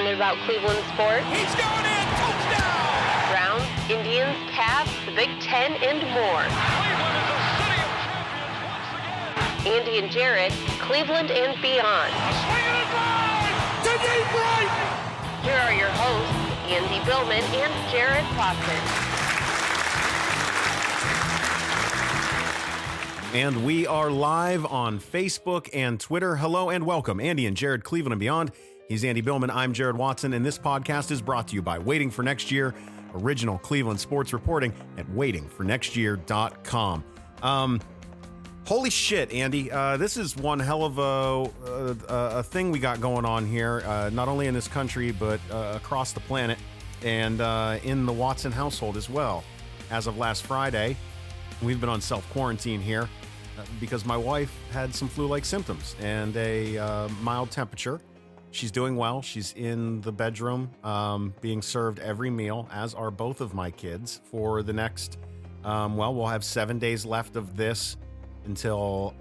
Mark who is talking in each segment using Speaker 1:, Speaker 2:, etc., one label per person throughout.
Speaker 1: passionate about Cleveland sports.
Speaker 2: He's going in! Touchdown!
Speaker 1: Browns, Indians, Cavs, the Big Ten, and more.
Speaker 2: Cleveland is a city of champions once again!
Speaker 1: Andy and Jarid, Cleveland and beyond.
Speaker 2: A swing and a drive! To deep right!
Speaker 1: Here are your hosts, Andy Billman and Jarid Watson.
Speaker 3: And we are live on Facebook and Twitter. Hello and welcome, Andy and Jarid, Cleveland and beyond. He's Andy Billman, I'm Jarid Watson, and this podcast is brought to you by Waiting for Next Year, original Cleveland sports reporting at waitingfornextyear.com. Holy shit, Andy. This is one hell of a thing we got going on here, not only in this country, but across the planet and in the Watson household as well. As of last Friday, we've been on self-quarantine here because my wife had some flu-like symptoms and a mild temperature. She's doing well. She's in the bedroom being served every meal, as are both of my kids, for the next, we'll have 7 days left of this until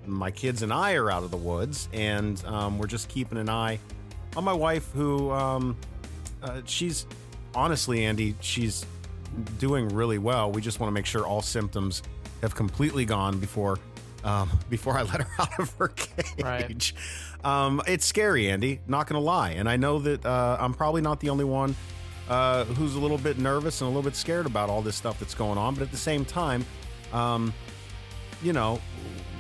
Speaker 3: my kids and I are out of the woods, and we're just keeping an eye on my wife, who she's, honestly, Andy, she's doing really well. We just want to make sure all symptoms have completely gone before I let her out of her cage.
Speaker 4: Right.
Speaker 3: It's scary, Andy, not gonna lie, and I know that I'm probably not the only one who's a little bit nervous and a little bit scared about all this stuff that's going on, but at the same time, you know,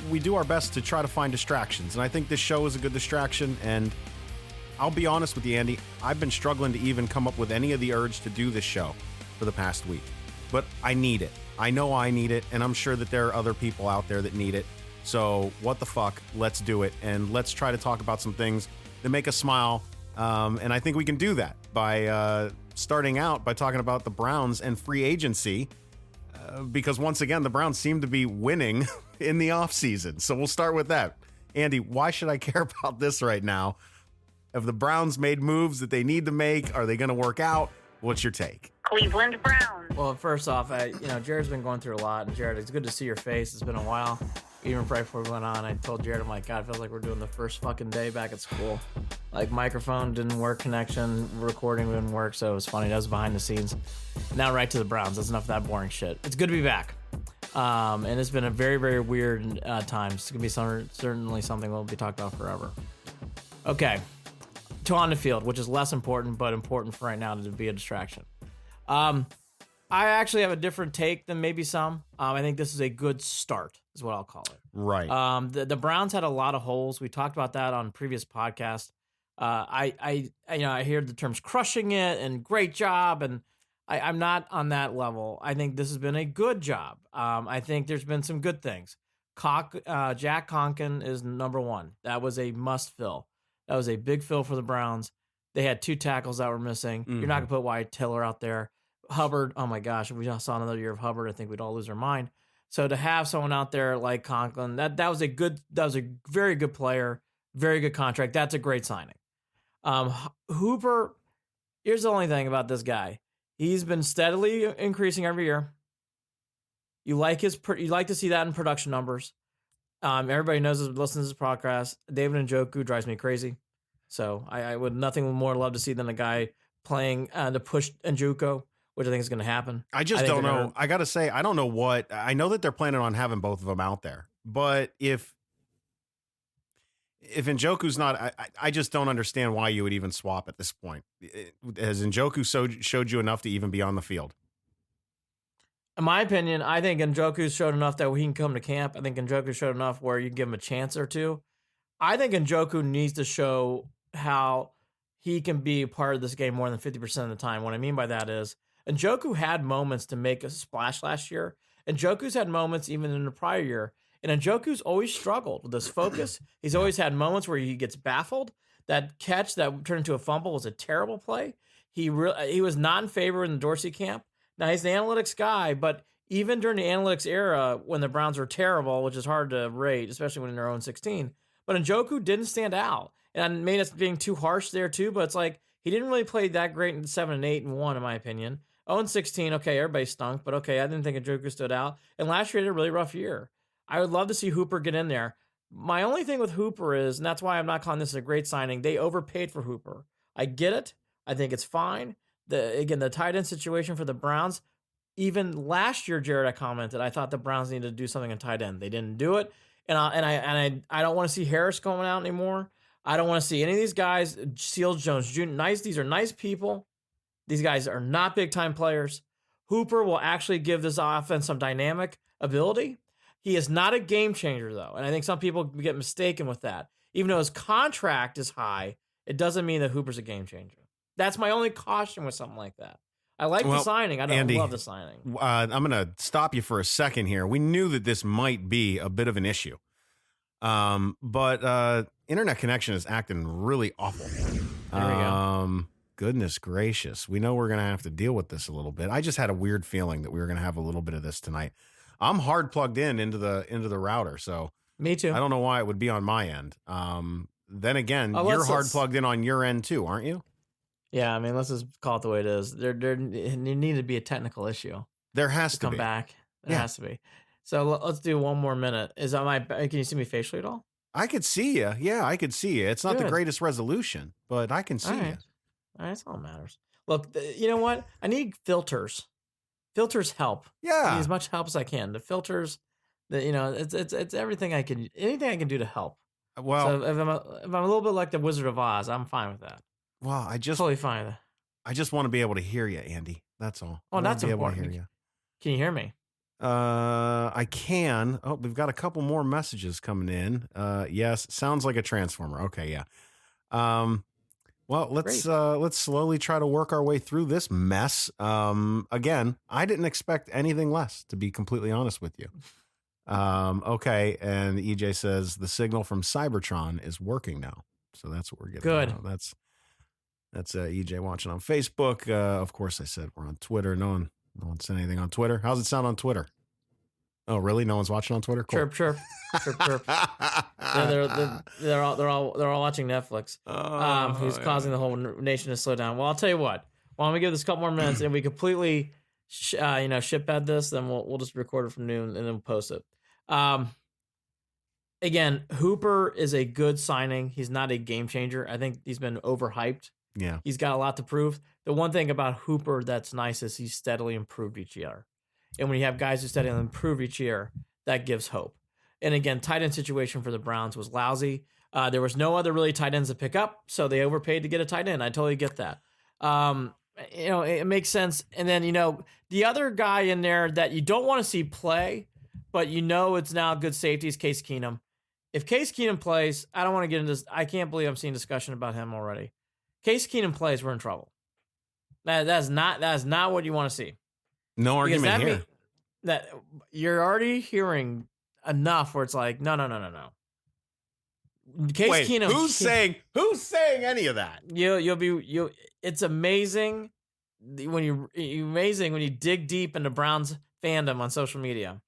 Speaker 3: we do our best to try to find distractions, and I think this show is a good distraction. And I'll be honest with you, Andy, I've been struggling to even come up with any of the urge to do this show for the past week, but I need it. I know I need it, and I'm sure that there are other people out there that need it. So what the fuck, let's do it, and let's try to talk about some things that make us smile, and I think we can do that by starting out by talking about the Browns and free agency, because once again, the Browns seem to be winning in the offseason. So we'll start with that. Andy, why should I care about this right now? Have the Browns made moves that they need to make? Are they going to work out? What's your take?
Speaker 1: Cleveland Browns.
Speaker 4: Well, first off, Jared's been going through a lot, and Jared, it's good to see your face. It's been a while. Even right before we went on, I told Jared, I'm like, God, it feels like we're doing the first fucking day back at school. Like, microphone didn't work, connection, recording didn't work, so it was funny. That was behind the scenes. Now right to the Browns. That's enough of that boring shit. It's good to be back. And it's been a very, very weird time. It's going to be certainly something we'll be talking about forever. Okay. To on the field, which is less important, but important for right now to be a distraction. I actually have a different take than maybe some. I think this is a good start, is what I'll call it.
Speaker 3: Right.
Speaker 4: The Browns had a lot of holes. We talked about that on previous podcasts. I hear the terms crushing it and great job, and I'm not on that level. I think this has been a good job. I think there's been some good things. Jack Conklin is number one. That was a must fill. That was a big fill for the Browns. They had two tackles that were missing. Mm-hmm. You're not going to put Wyatt Tiller out there. Hubbard, oh my gosh, if we just saw another year of Hubbard, I think we'd all lose our mind. So to have someone out there like Conklin, that was a very good player, very good contract. That's a great signing. Hooper, here's the only thing about this guy. He's been steadily increasing every year. You like to see that in production numbers. Everybody knows this, listens to this podcast. David Njoku drives me crazy. So I would nothing more love to see than a guy playing to push Njoku, which I think is going to happen.
Speaker 3: I just don't know. I got to say, I don't know what. I know that they're planning on having both of them out there. But if Njoku's not, I just don't understand why you would even swap at this point. Has Njoku showed you enough to even be on the field?
Speaker 4: In my opinion, I think Njoku showed enough that he can come to camp. I think Njoku showed enough where you can give him a chance or two. I think Njoku needs to show how he can be a part of this game more than 50% of the time. What I mean by that is Njoku had moments to make a splash last year. Njoku's had moments even in the prior year. And Njoku's always struggled with his focus. He's always had moments where he gets baffled. That catch that turned into a fumble was a terrible play. He was not in favor in the Dorsey camp. Now, he's the analytics guy, but even during the analytics era, when the Browns were terrible, which is hard to rate, especially when they're 0-16, but Njoku didn't stand out. And I made us being too harsh there too, but it's like he didn't really play that great in 7-8-1, in my opinion. 0-16, okay, everybody stunk, but okay, I didn't think Njoku stood out. And last year, he had a really rough year. I would love to see Hooper get in there. My only thing with Hooper is, and that's why I'm not calling this a great signing, they overpaid for Hooper. I get it. I think it's fine. The tight end situation for the Browns, even last year, Jared, I commented, I thought the Browns needed to do something in tight end. They didn't do it. And I don't want to see Harris going out anymore. I don't want to see any of these guys. Seals Jones Jr. These are nice people. These guys are not big time players. Hooper will actually give this offense some dynamic ability. He is not a game changer, though. And I think some people get mistaken with that. Even though his contract is high, it doesn't mean that Hooper's a game changer. That's my only caution with something like that. I like the signing. I don't
Speaker 3: Andy,
Speaker 4: love the signing.
Speaker 3: I'm going to stop you for a second here. We knew that this might be a bit of an issue. But internet connection is acting really awful.
Speaker 4: There we go.
Speaker 3: Goodness gracious. We know we're going to have to deal with this a little bit. I just had a weird feeling that we were going to have a little bit of this tonight. I'm hard plugged into the router, so
Speaker 4: Me too.
Speaker 3: I don't know why it would be on my end. Then again, you're hard plugged in on your end too, aren't you?
Speaker 4: Yeah, I mean, let's just call it the way it is. There needed to be a technical issue.
Speaker 3: There has to
Speaker 4: come
Speaker 3: be.
Speaker 4: back. There has to be. So let's do one more minute. Can you see me facially at all?
Speaker 3: I could see you. Yeah, I could see you. It's not the greatest resolution, but I can see you.
Speaker 4: All right, that's all that matters. Look, you know what? I need filters. Filters help.
Speaker 3: Yeah.
Speaker 4: I need as much help as I can. The filters, it's everything anything I can do to help.
Speaker 3: Well,
Speaker 4: so if I'm a little bit like the Wizard of Oz, I'm fine with that.
Speaker 3: Well,
Speaker 4: totally fine with that.
Speaker 3: I just want to be able to hear you, Andy. That's all.
Speaker 4: Oh, that's important.
Speaker 3: Able to hear you.
Speaker 4: Can you hear me?
Speaker 3: I can. Oh, we've got a couple more messages coming in. Yes, sounds like a transformer. Okay, yeah. Well, let's slowly try to work our way through this mess. Again, I didn't expect anything less, to be completely honest with you. Okay, and EJ says the signal from Cybertron is working now, so that's what we're getting.
Speaker 4: Good.
Speaker 3: Now. That's EJ watching on Facebook. Of course, I said we're on Twitter. No one said anything on Twitter. How's it sound on Twitter? Oh, really? No one's watching on Twitter? Cool.
Speaker 4: Chirp, chirp, chirp, chirp. They're all watching Netflix. Who's causing the whole nation to slow down? Well, I'll tell you what. Why don't we give this a couple more minutes and we completely, ship bed this? Then we'll just record it from noon and then we'll post it. Again, Hooper is a good signing. He's not a game changer. I think he's been overhyped.
Speaker 3: Yeah.
Speaker 4: He's got a lot to prove. The one thing about Hooper that's nice is he's steadily improved each year. And when you have guys who steadily improve each year, that gives hope. And again, tight end situation for the Browns was lousy. There was no other really tight ends to pick up, so they overpaid to get a tight end. I totally get that. It makes sense. And then, the other guy in there that you don't want to see play, but it's now good safety is Case Keenum. If Case Keenum plays, I don't want to get into this. I can't believe I'm seeing discussion about him already. Case Keenum plays, we're in trouble. That's not what you want to see.
Speaker 3: No argument here.
Speaker 4: That you're already hearing enough where it's like, no. Case Keenum.
Speaker 3: Who's saying any of that?
Speaker 4: It's amazing when you dig deep into Browns fandom on social media.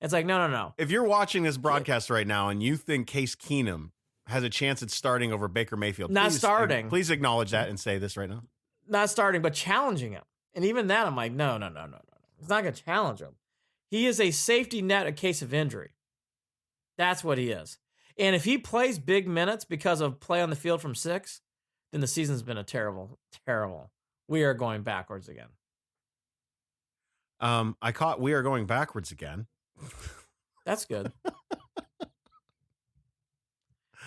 Speaker 4: It's like, no.
Speaker 3: If you're watching this broadcast right now and you think Case Keenum has a chance at starting over Baker Mayfield,
Speaker 4: starting.
Speaker 3: Please acknowledge that and say this right now.
Speaker 4: Not starting, but challenging him. And even that, I'm like, no. It's not going to challenge him. He is a safety net in case of injury. That's what he is. And if he plays big minutes because of play on the field from 6, then the season's been a terrible. We are going backwards again.
Speaker 3: I caught we are going backwards again.
Speaker 4: That's good.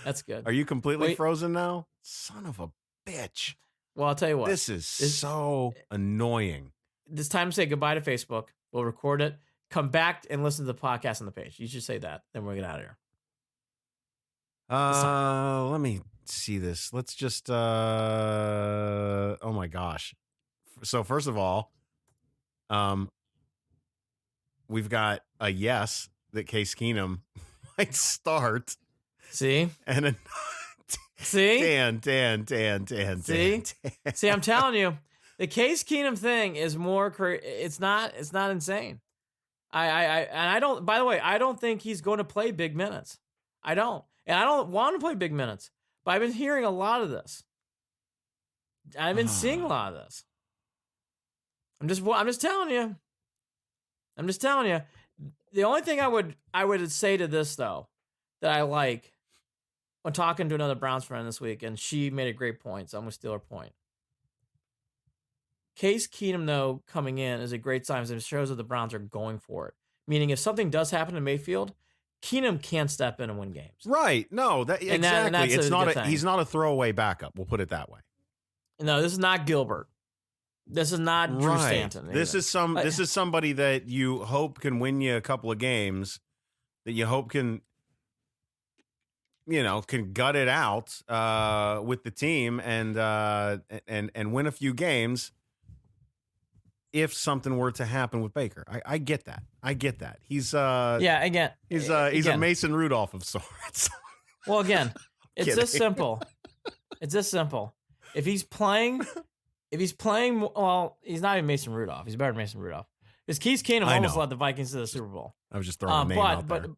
Speaker 4: That's good.
Speaker 3: Are you completely frozen now? Son of a bitch.
Speaker 4: Well, I'll tell you what.
Speaker 3: This is so annoying.
Speaker 4: It's time to say goodbye to Facebook. We'll record it. Come back and listen to the podcast on the page. You should say that. Then we'll get out of here.
Speaker 3: Let me see this. Let's just, oh my gosh. So first of all, we've got a yes that Case Keenum might start.
Speaker 4: See?
Speaker 3: And a
Speaker 4: See?
Speaker 3: Dan.
Speaker 4: See, I'm telling you, the Case Keenum thing is more. It's not insane. I don't. By the way, I don't think he's going to play big minutes. I don't, and I don't want to play big minutes. But I've been hearing a lot of this. I've been seeing a lot of this. I'm just telling you. The only thing I would say to this though that I like when talking to another Browns friend this week, and she made a great point, so I'm going to steal her point. Case Keenum, though, coming in is a great sign because it shows that the Browns are going for it. Meaning, if something does happen to Mayfield, Keenum can step in and win games.
Speaker 3: Right. No, exactly.
Speaker 4: It's not
Speaker 3: he's not a throwaway backup. We'll put it that way.
Speaker 4: No, this is not Gilbert. This is not Drew Stanton.
Speaker 3: This is somebody that you hope can win you a couple of games, that you hope can gut it out with the team and win a few games if something were to happen with Baker. I get that. He's he's a Mason Rudolph of sorts.
Speaker 4: Well, again, it's this simple. It's this simple. If he's playing, well, he's not even Mason Rudolph. He's better than Mason Rudolph. Because Case Keenum almost led the Vikings to the Super Bowl.
Speaker 3: I was just throwing a name out there.
Speaker 4: But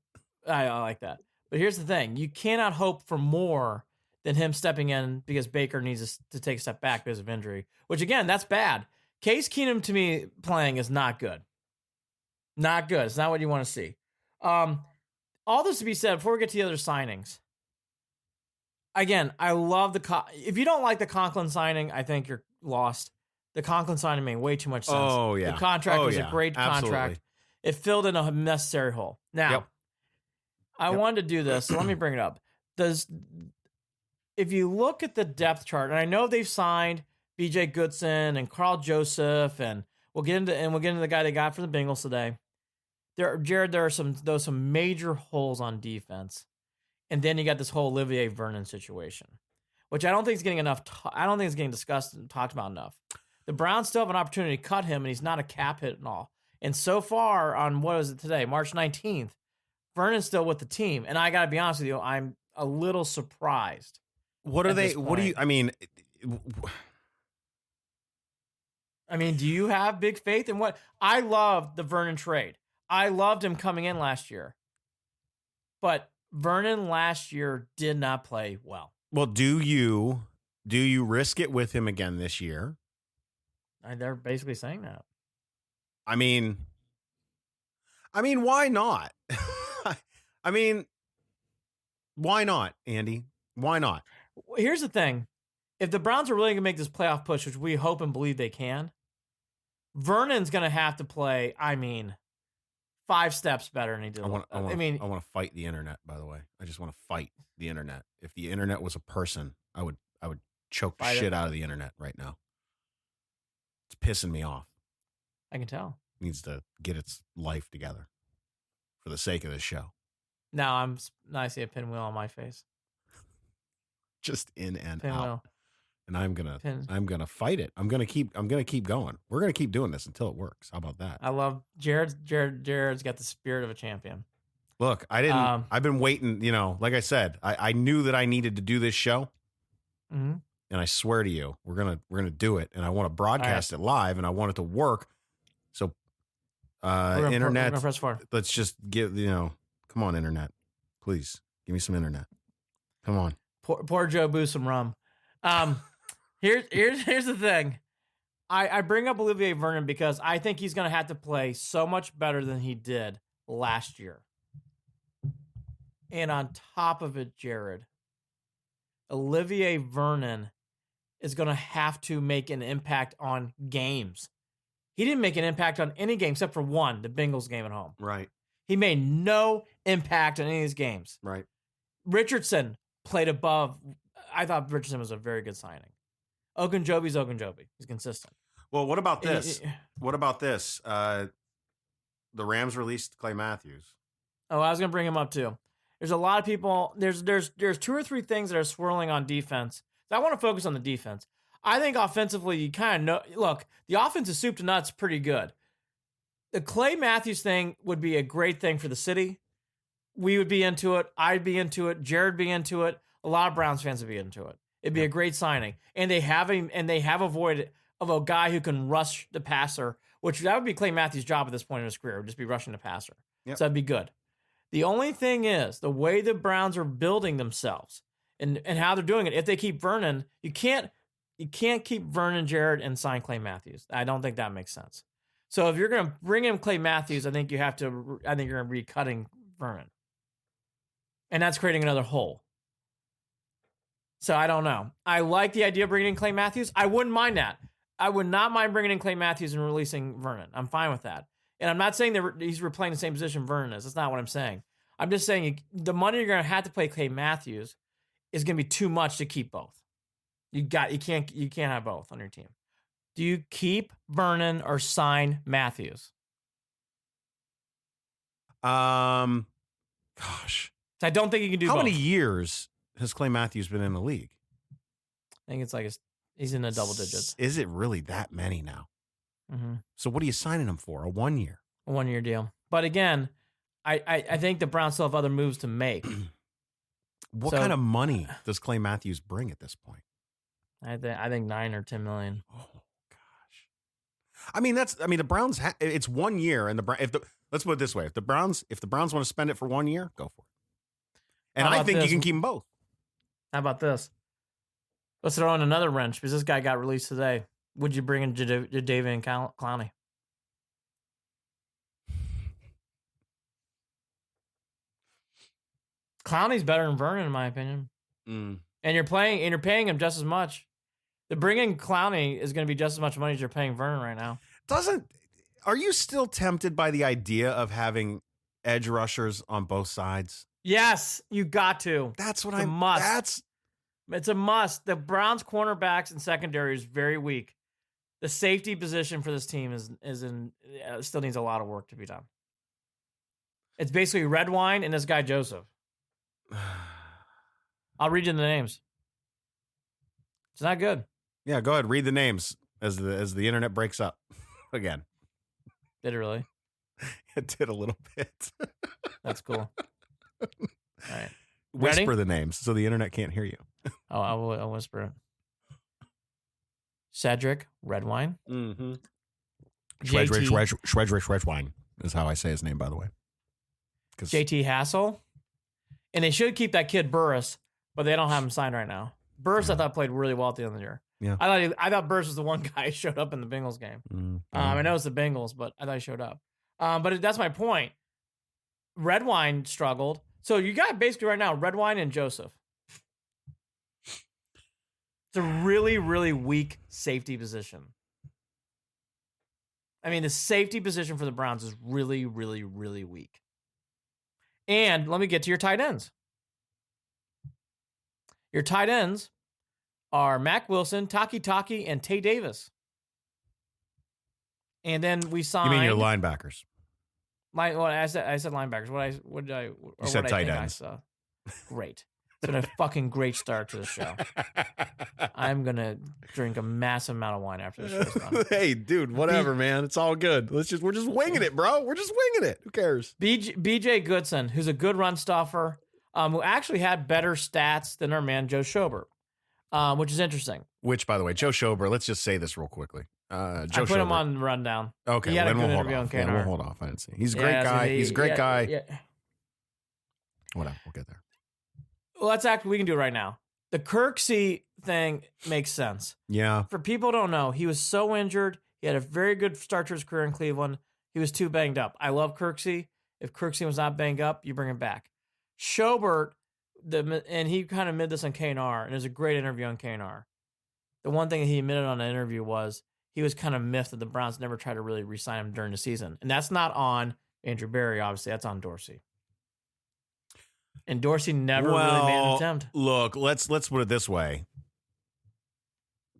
Speaker 4: I like that. But here's the thing. You cannot hope for more than him stepping in because Baker needs to take a step back because of injury, which, again, that's bad. Case Keenum, to me, playing is not good. Not good. It's not what you want to see. All this to be said, before we get to the other signings, again, I love if you don't like the Conklin signing, I think you're lost. The Conklin signing made way too much sense.
Speaker 3: Oh, yeah.
Speaker 4: The contract was a great contract.
Speaker 3: Absolutely.
Speaker 4: It filled in a necessary hole. Now, I wanted to do this, so let me bring it up. If you look at the depth chart, and I know they've signed B.J. Goodson and Carl Joseph, and we'll get into the guy they got from the Bengals today. Jared, there are some major holes on defense. And then you got this whole Olivier Vernon situation, which I don't think is getting enough. I don't think it's getting discussed and talked about enough. The Browns still have an opportunity to cut him, and he's not a cap hit and all. And so far, on what is it today, March 19th, Vernon's still with the team. And I got to be honest with you, I'm a little surprised.
Speaker 3: What are they? What do you? I mean,
Speaker 4: do you have big faith in what? I loved the Vernon trade. I loved him coming in last year, but Vernon last year did not play well.
Speaker 3: Well, do you risk it with him again this year?
Speaker 4: They're basically saying that.
Speaker 3: I mean, why not? Why not, Andy? Why not?
Speaker 4: Here's the thing. If the Browns are really going to make this playoff push, which we hope and believe they can, Vernon's going to have to play, 5 steps better than he did.
Speaker 3: I want to fight the internet, by the way. I just want to fight the internet. If the internet was a person, I would choke the shit out of the internet right now. It's pissing me off.
Speaker 4: I can tell.
Speaker 3: It needs to get its life together for the sake of this show.
Speaker 4: Now I see a pinwheel on my face.
Speaker 3: Just in and
Speaker 4: pinwheel.
Speaker 3: Out. And I'm gonna fight it. I'm gonna keep going. We're gonna keep doing this until it works. How about that?
Speaker 4: I love Jared's got the spirit of a champion.
Speaker 3: Look, I've been waiting, like I said, I knew that I needed to do this show.
Speaker 4: Mm-hmm.
Speaker 3: And I swear to you, we're gonna do it. And I want to broadcast it live, and I want it to work. So internet,
Speaker 4: press 4.
Speaker 3: Let's just give come on, internet. Please give me some internet. Come on.
Speaker 4: Poor Joe Boo some rum. Here's the thing. I bring up Olivier Vernon because I think he's going to have to play so much better than he did last year. And on top of it, Jared, Olivier Vernon is going to have to make an impact on games. He didn't make an impact on any game except for one, the Bengals game at home.
Speaker 3: Right.
Speaker 4: He made no impact on any of these games.
Speaker 3: Right.
Speaker 4: Richardson played above. I thought Richardson was a very good signing. Ogunjobi's Ogunjobi. He's consistent.
Speaker 3: Well, what about this? The Rams released Clay Matthews.
Speaker 4: Oh, I was going to bring him up too. There's a lot of people. There's 2 or 3 things that are swirling on defense. So I want to focus on the defense. I think offensively, you kind of know. Look, the offense is soup to nuts, pretty good. The Clay Matthews thing would be a great thing for the city. We would be into it. I'd be into it. Jared be into it. A lot of Browns fans would be into it. It'd be a great signing, and they have a void of a guy who can rush the passer, which that would be Clay Matthews' job at this point in his career, would just be rushing the passer. Yep. So that'd be good. The only thing is the way the Browns are building themselves and how they're doing it. If they keep Vernon, you can't keep Vernon, Jared, and sign Clay Matthews. I don't think that makes sense. So if you're going to bring in Clay Matthews, I think you're going to be cutting Vernon, and that's creating another hole. So I don't know. I like the idea of bringing in Clay Matthews. I wouldn't mind that. I would not mind bringing in Clay Matthews and releasing Vernon. I'm fine with that. And I'm not saying that he's replaying the same position Vernon is. That's not what I'm saying. I'm just saying the money you're going to have to pay Clay Matthews is going to be too much to keep both. You can't have both on your team. Do you keep Vernon or sign Matthews?
Speaker 3: Gosh,
Speaker 4: I don't think you can do
Speaker 3: how
Speaker 4: both.
Speaker 3: many years has Clay Matthews been in the league?
Speaker 4: I think it's like he's in the double digits.
Speaker 3: Is it really that many now?
Speaker 4: Mm-hmm.
Speaker 3: So what are you signing him for? A 1 year?
Speaker 4: A 1 year deal. But again, I think the Browns still have other moves to make.
Speaker 3: What kind of money does Clay Matthews bring at this point?
Speaker 4: I think 9 or 10 million.
Speaker 3: Oh gosh. I mean the Browns. It's 1 year, and let's put it this way: if the Browns want to spend it for 1 year, go for it. And I think you can keep them both.
Speaker 4: How about this? Let's throw in another wrench because this guy got released today. Would you bring in Jadeveon Clowney? Clowney's better than Vernon, in my opinion. And you're paying him just as much. The bringing Clowney is going to be just as much money as you're paying Vernon right now.
Speaker 3: Are you still tempted by the idea of having edge rushers on both sides?
Speaker 4: Yes, you got to.
Speaker 3: That's what
Speaker 4: it's a must. It's a must. The Browns' cornerbacks and secondary is very weak. The safety position for this team still needs a lot of work to be done. It's basically Redwine and this guy Joseph. I'll read you the names. It's not good.
Speaker 3: Yeah, go ahead. Read the names as the internet breaks up again.
Speaker 4: Did it really?
Speaker 3: It did a little bit.
Speaker 4: That's cool. All right.
Speaker 3: Whisper
Speaker 4: Ready?
Speaker 3: the names so the internet can't hear you.
Speaker 4: Oh, I'll whisper it. Cedric Redwine.
Speaker 3: Mm-hmm.
Speaker 4: JT
Speaker 3: Schwedrich is how I say his name, by the way.
Speaker 4: JT Hassel. And they should keep that kid Burris, but they don't have him signed right now. Burris, I thought, played really well at the end of the year.
Speaker 3: Yeah.
Speaker 4: I thought Burris was the one guy who showed up in the Bengals game. I know it's the Bengals, but I thought he showed up. But that's my point. Redwine struggled. So you got basically right now Redwine and Joseph. It's a really, really weak safety position. I mean, the safety position for the Browns is really, really, really weak. And let me get to your tight ends. Your tight ends are Mac Wilson, Taki, and Tay Davis. And then we signed.
Speaker 3: You mean your linebackers?
Speaker 4: I said linebackers. You
Speaker 3: said tight ends.
Speaker 4: Great. It's been a fucking great start to the show. I'm gonna drink a massive amount of wine after the show's done.
Speaker 3: Hey, dude, whatever, man. It's all good. We're just winging it, bro. We're just winging it. Who cares?
Speaker 4: BJ Goodson, who's a good run stuffer, who actually had better stats than our man Joe Schobert, which is interesting.
Speaker 3: Which, by the way, Joe Schobert. Let's just say this real quickly.
Speaker 4: I put him on rundown.
Speaker 3: Okay,
Speaker 4: he had a good
Speaker 3: we'll
Speaker 4: interview on KNR.
Speaker 3: we'll hold off. I didn't see. He's a great guy. He's a great guy.
Speaker 4: Yeah.
Speaker 3: Whatever. We'll get there.
Speaker 4: Well, we can do it right now. The Kirksey thing makes sense.
Speaker 3: Yeah.
Speaker 4: For people who don't know, he was so injured. He had a very good start to his career in Cleveland. He was too banged up. I love Kirksey. If Kirksey was not banged up, you bring him back. Schobert, and he kind of admitted this on KNR, and there's a great interview on KNR. The one thing he admitted on the interview was he was kind of miffed that the Browns never tried to really re-sign him during the season. And that's not on Andrew Berry, obviously. That's on Dorsey. And Dorsey never really made an attempt.
Speaker 3: Look, let's put it this way.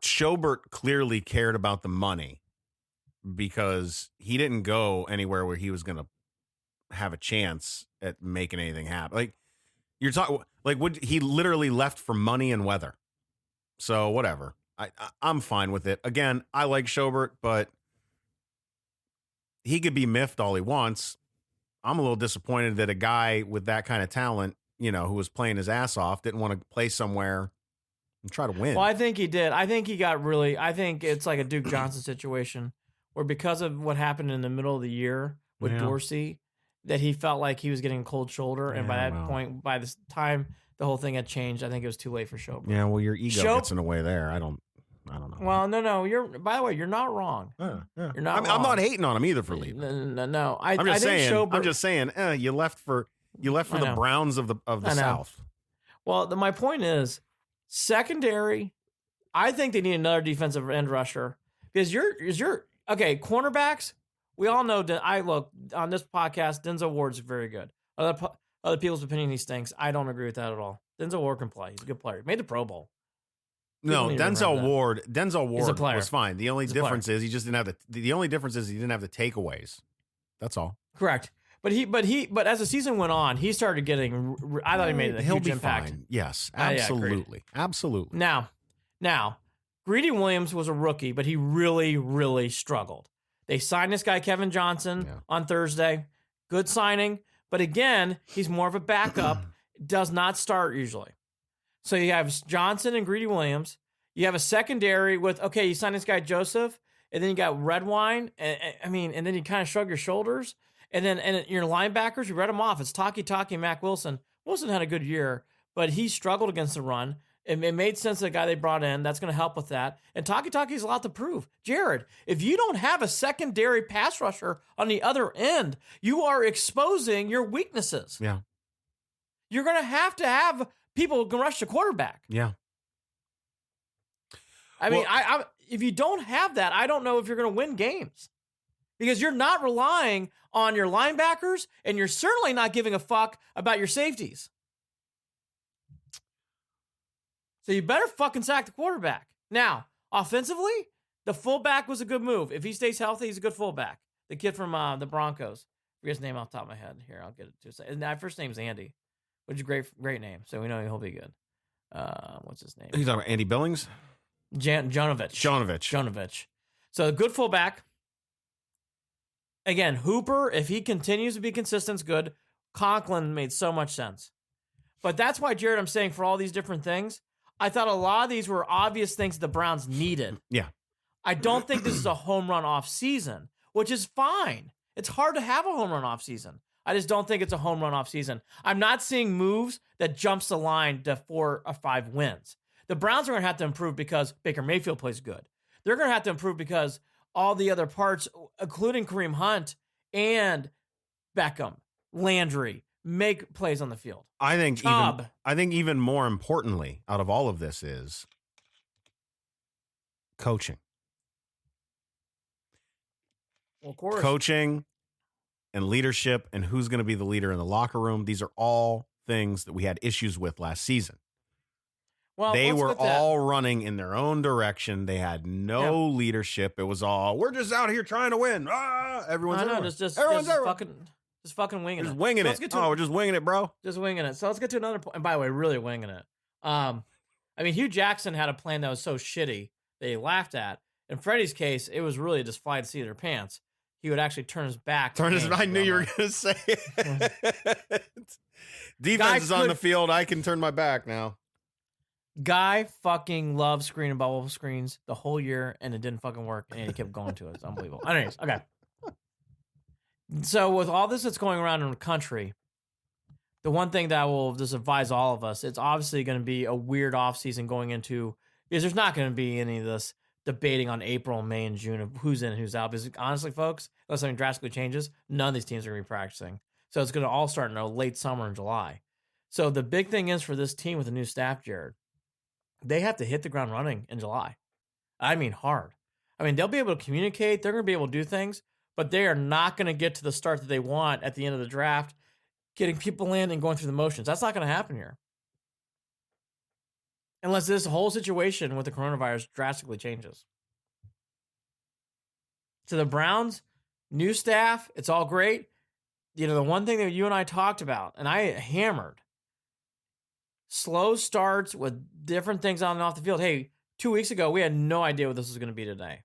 Speaker 3: Schobert clearly cared about the money because he didn't go anywhere where he was going to have a chance at making anything happen. Like you're talking, he literally left for money and weather. So whatever. I'm fine with it. Again, I like Schobert, but he could be miffed all he wants. I'm a little disappointed that a guy with that kind of talent, who was playing his ass off, didn't want to play somewhere and try to win.
Speaker 4: Well, I think he did. I think it's like a Duke Johnson situation where because of what happened in the middle of the year with Dorsey, that he felt like he was getting a cold shoulder. And by that point, by this time, the whole thing had changed. I think it was too late for Schobert.
Speaker 3: Yeah, well, your ego gets in the way there. I don't know.
Speaker 4: Well, no. By the way, you're not wrong.
Speaker 3: Yeah.
Speaker 4: You're not wrong.
Speaker 3: I'm not hating on him either for leaving.
Speaker 4: No.
Speaker 3: I'm just saying. You left for the Browns of the South.
Speaker 4: Well, my point is, Secondary, I think they need another defensive end rusher because okay, cornerbacks. We all know that I look on this podcast. Denzel Ward's very good. Other people's opinion, he stinks. I don't agree with that at all. Denzel Ward can play. He's a good player. He made the Pro Bowl.
Speaker 3: No, Denzel Ward was fine. The only difference is he just didn't have the only difference is he didn't have the takeaways. That's all.
Speaker 4: Correct. But as the season went on, he started getting. I thought he made a huge impact.
Speaker 3: Fine. Yes, absolutely, absolutely.
Speaker 4: Now, Greedy Williams was a rookie, but he really, really struggled. They signed this guy Kevin Johnson on Thursday. Good signing, but again, he's more of a backup. Does not start usually. So you have Johnson and Greedy Williams. You have a secondary with you signed this guy Joseph, and then you got Redwine. And then you kind of shrug your shoulders. And then your linebackers, you read them off. It's Taki and Mac Wilson. Wilson had a good year, but he struggled against the run. It made sense to the guy they brought in. That's going to help with that. And Taki's a lot to prove. Jared, if you don't have a secondary pass rusher on the other end, you are exposing your weaknesses.
Speaker 3: Yeah.
Speaker 4: You're going to have people who can rush the quarterback.
Speaker 3: Yeah.
Speaker 4: I mean, if you don't have that, I don't know if you're going to win games. Because you're not relying on your linebackers, and you're certainly not giving a fuck about your safeties. So you better fucking sack the quarterback. Now, offensively, the fullback was a good move. If he stays healthy, he's a good fullback. The kid from the Broncos. I forget his name off the top of my head. Here, I'll get it to you. My first name's Andy, which is a great name. So we know he'll be good. What's his name?
Speaker 3: He's talking about Andy Billings?
Speaker 4: Jonovich. So a good fullback. Again, Hooper, if he continues to be consistent, is good. Conklin made so much sense. But that's why, Jared, I'm saying for all these different things, I thought a lot of these were obvious things the Browns needed.
Speaker 3: Yeah.
Speaker 4: I don't think this is a home run off season, which is fine. It's hard to have a home run off season. I just don't think it's a home run off season. I'm not seeing moves that jumps the line to 4 or 5 wins. The Browns are going to have to improve because Baker Mayfield plays good. They're going to have to improve because all the other parts, including Kareem Hunt and Beckham, Landry, make plays on the field.
Speaker 3: I think even more importantly out of all of this is coaching.
Speaker 4: Well, of course.
Speaker 3: Coaching and leadership and who's going to be the leader in the locker room. These are all things that we had issues with last season. Well, they were all running in their own direction. They had no leadership. It was all, we're just out here trying to win. Everyone's
Speaker 4: fucking winging it.
Speaker 3: Just winging it. We're just winging it, bro.
Speaker 4: Just winging it. So let's get to another point. And by the way, really winging it. I mean, Hugh Jackson had a plan that was so shitty that he laughed at. In Freddie's case, it was really just fly to see their pants. He would actually turn his back.
Speaker 3: I knew you were going to say it. Defense is on the field. I can turn my back now.
Speaker 4: Guy fucking loved screening bubble screens the whole year, and it didn't fucking work, and he kept going to it. It's unbelievable. Anyways, okay. So with all this that's going around in the country, the one thing that I will just advise all of us, it's obviously going to be a weird offseason going into, because there's not going to be any of this debating on April, May, and June of who's in and who's out. Because honestly, folks, unless something drastically changes, none of these teams are going to be practicing. So it's going to all start in late summer in July. So the big thing is for this team with the new staff, Jared, they have to hit the ground running in July. I mean, hard. I mean, they'll be able to communicate. They're going to be able to do things, but they are not going to get to the start that they want at the end of the draft, getting people in and going through the motions. That's not going to happen here. Unless this whole situation with the coronavirus drastically changes. So the Browns, new staff, it's all great. You know, the one thing that you and I talked about, and I hammered, slow starts with different things on and off the field. Hey, 2 weeks ago, we had no idea what this was going to be today.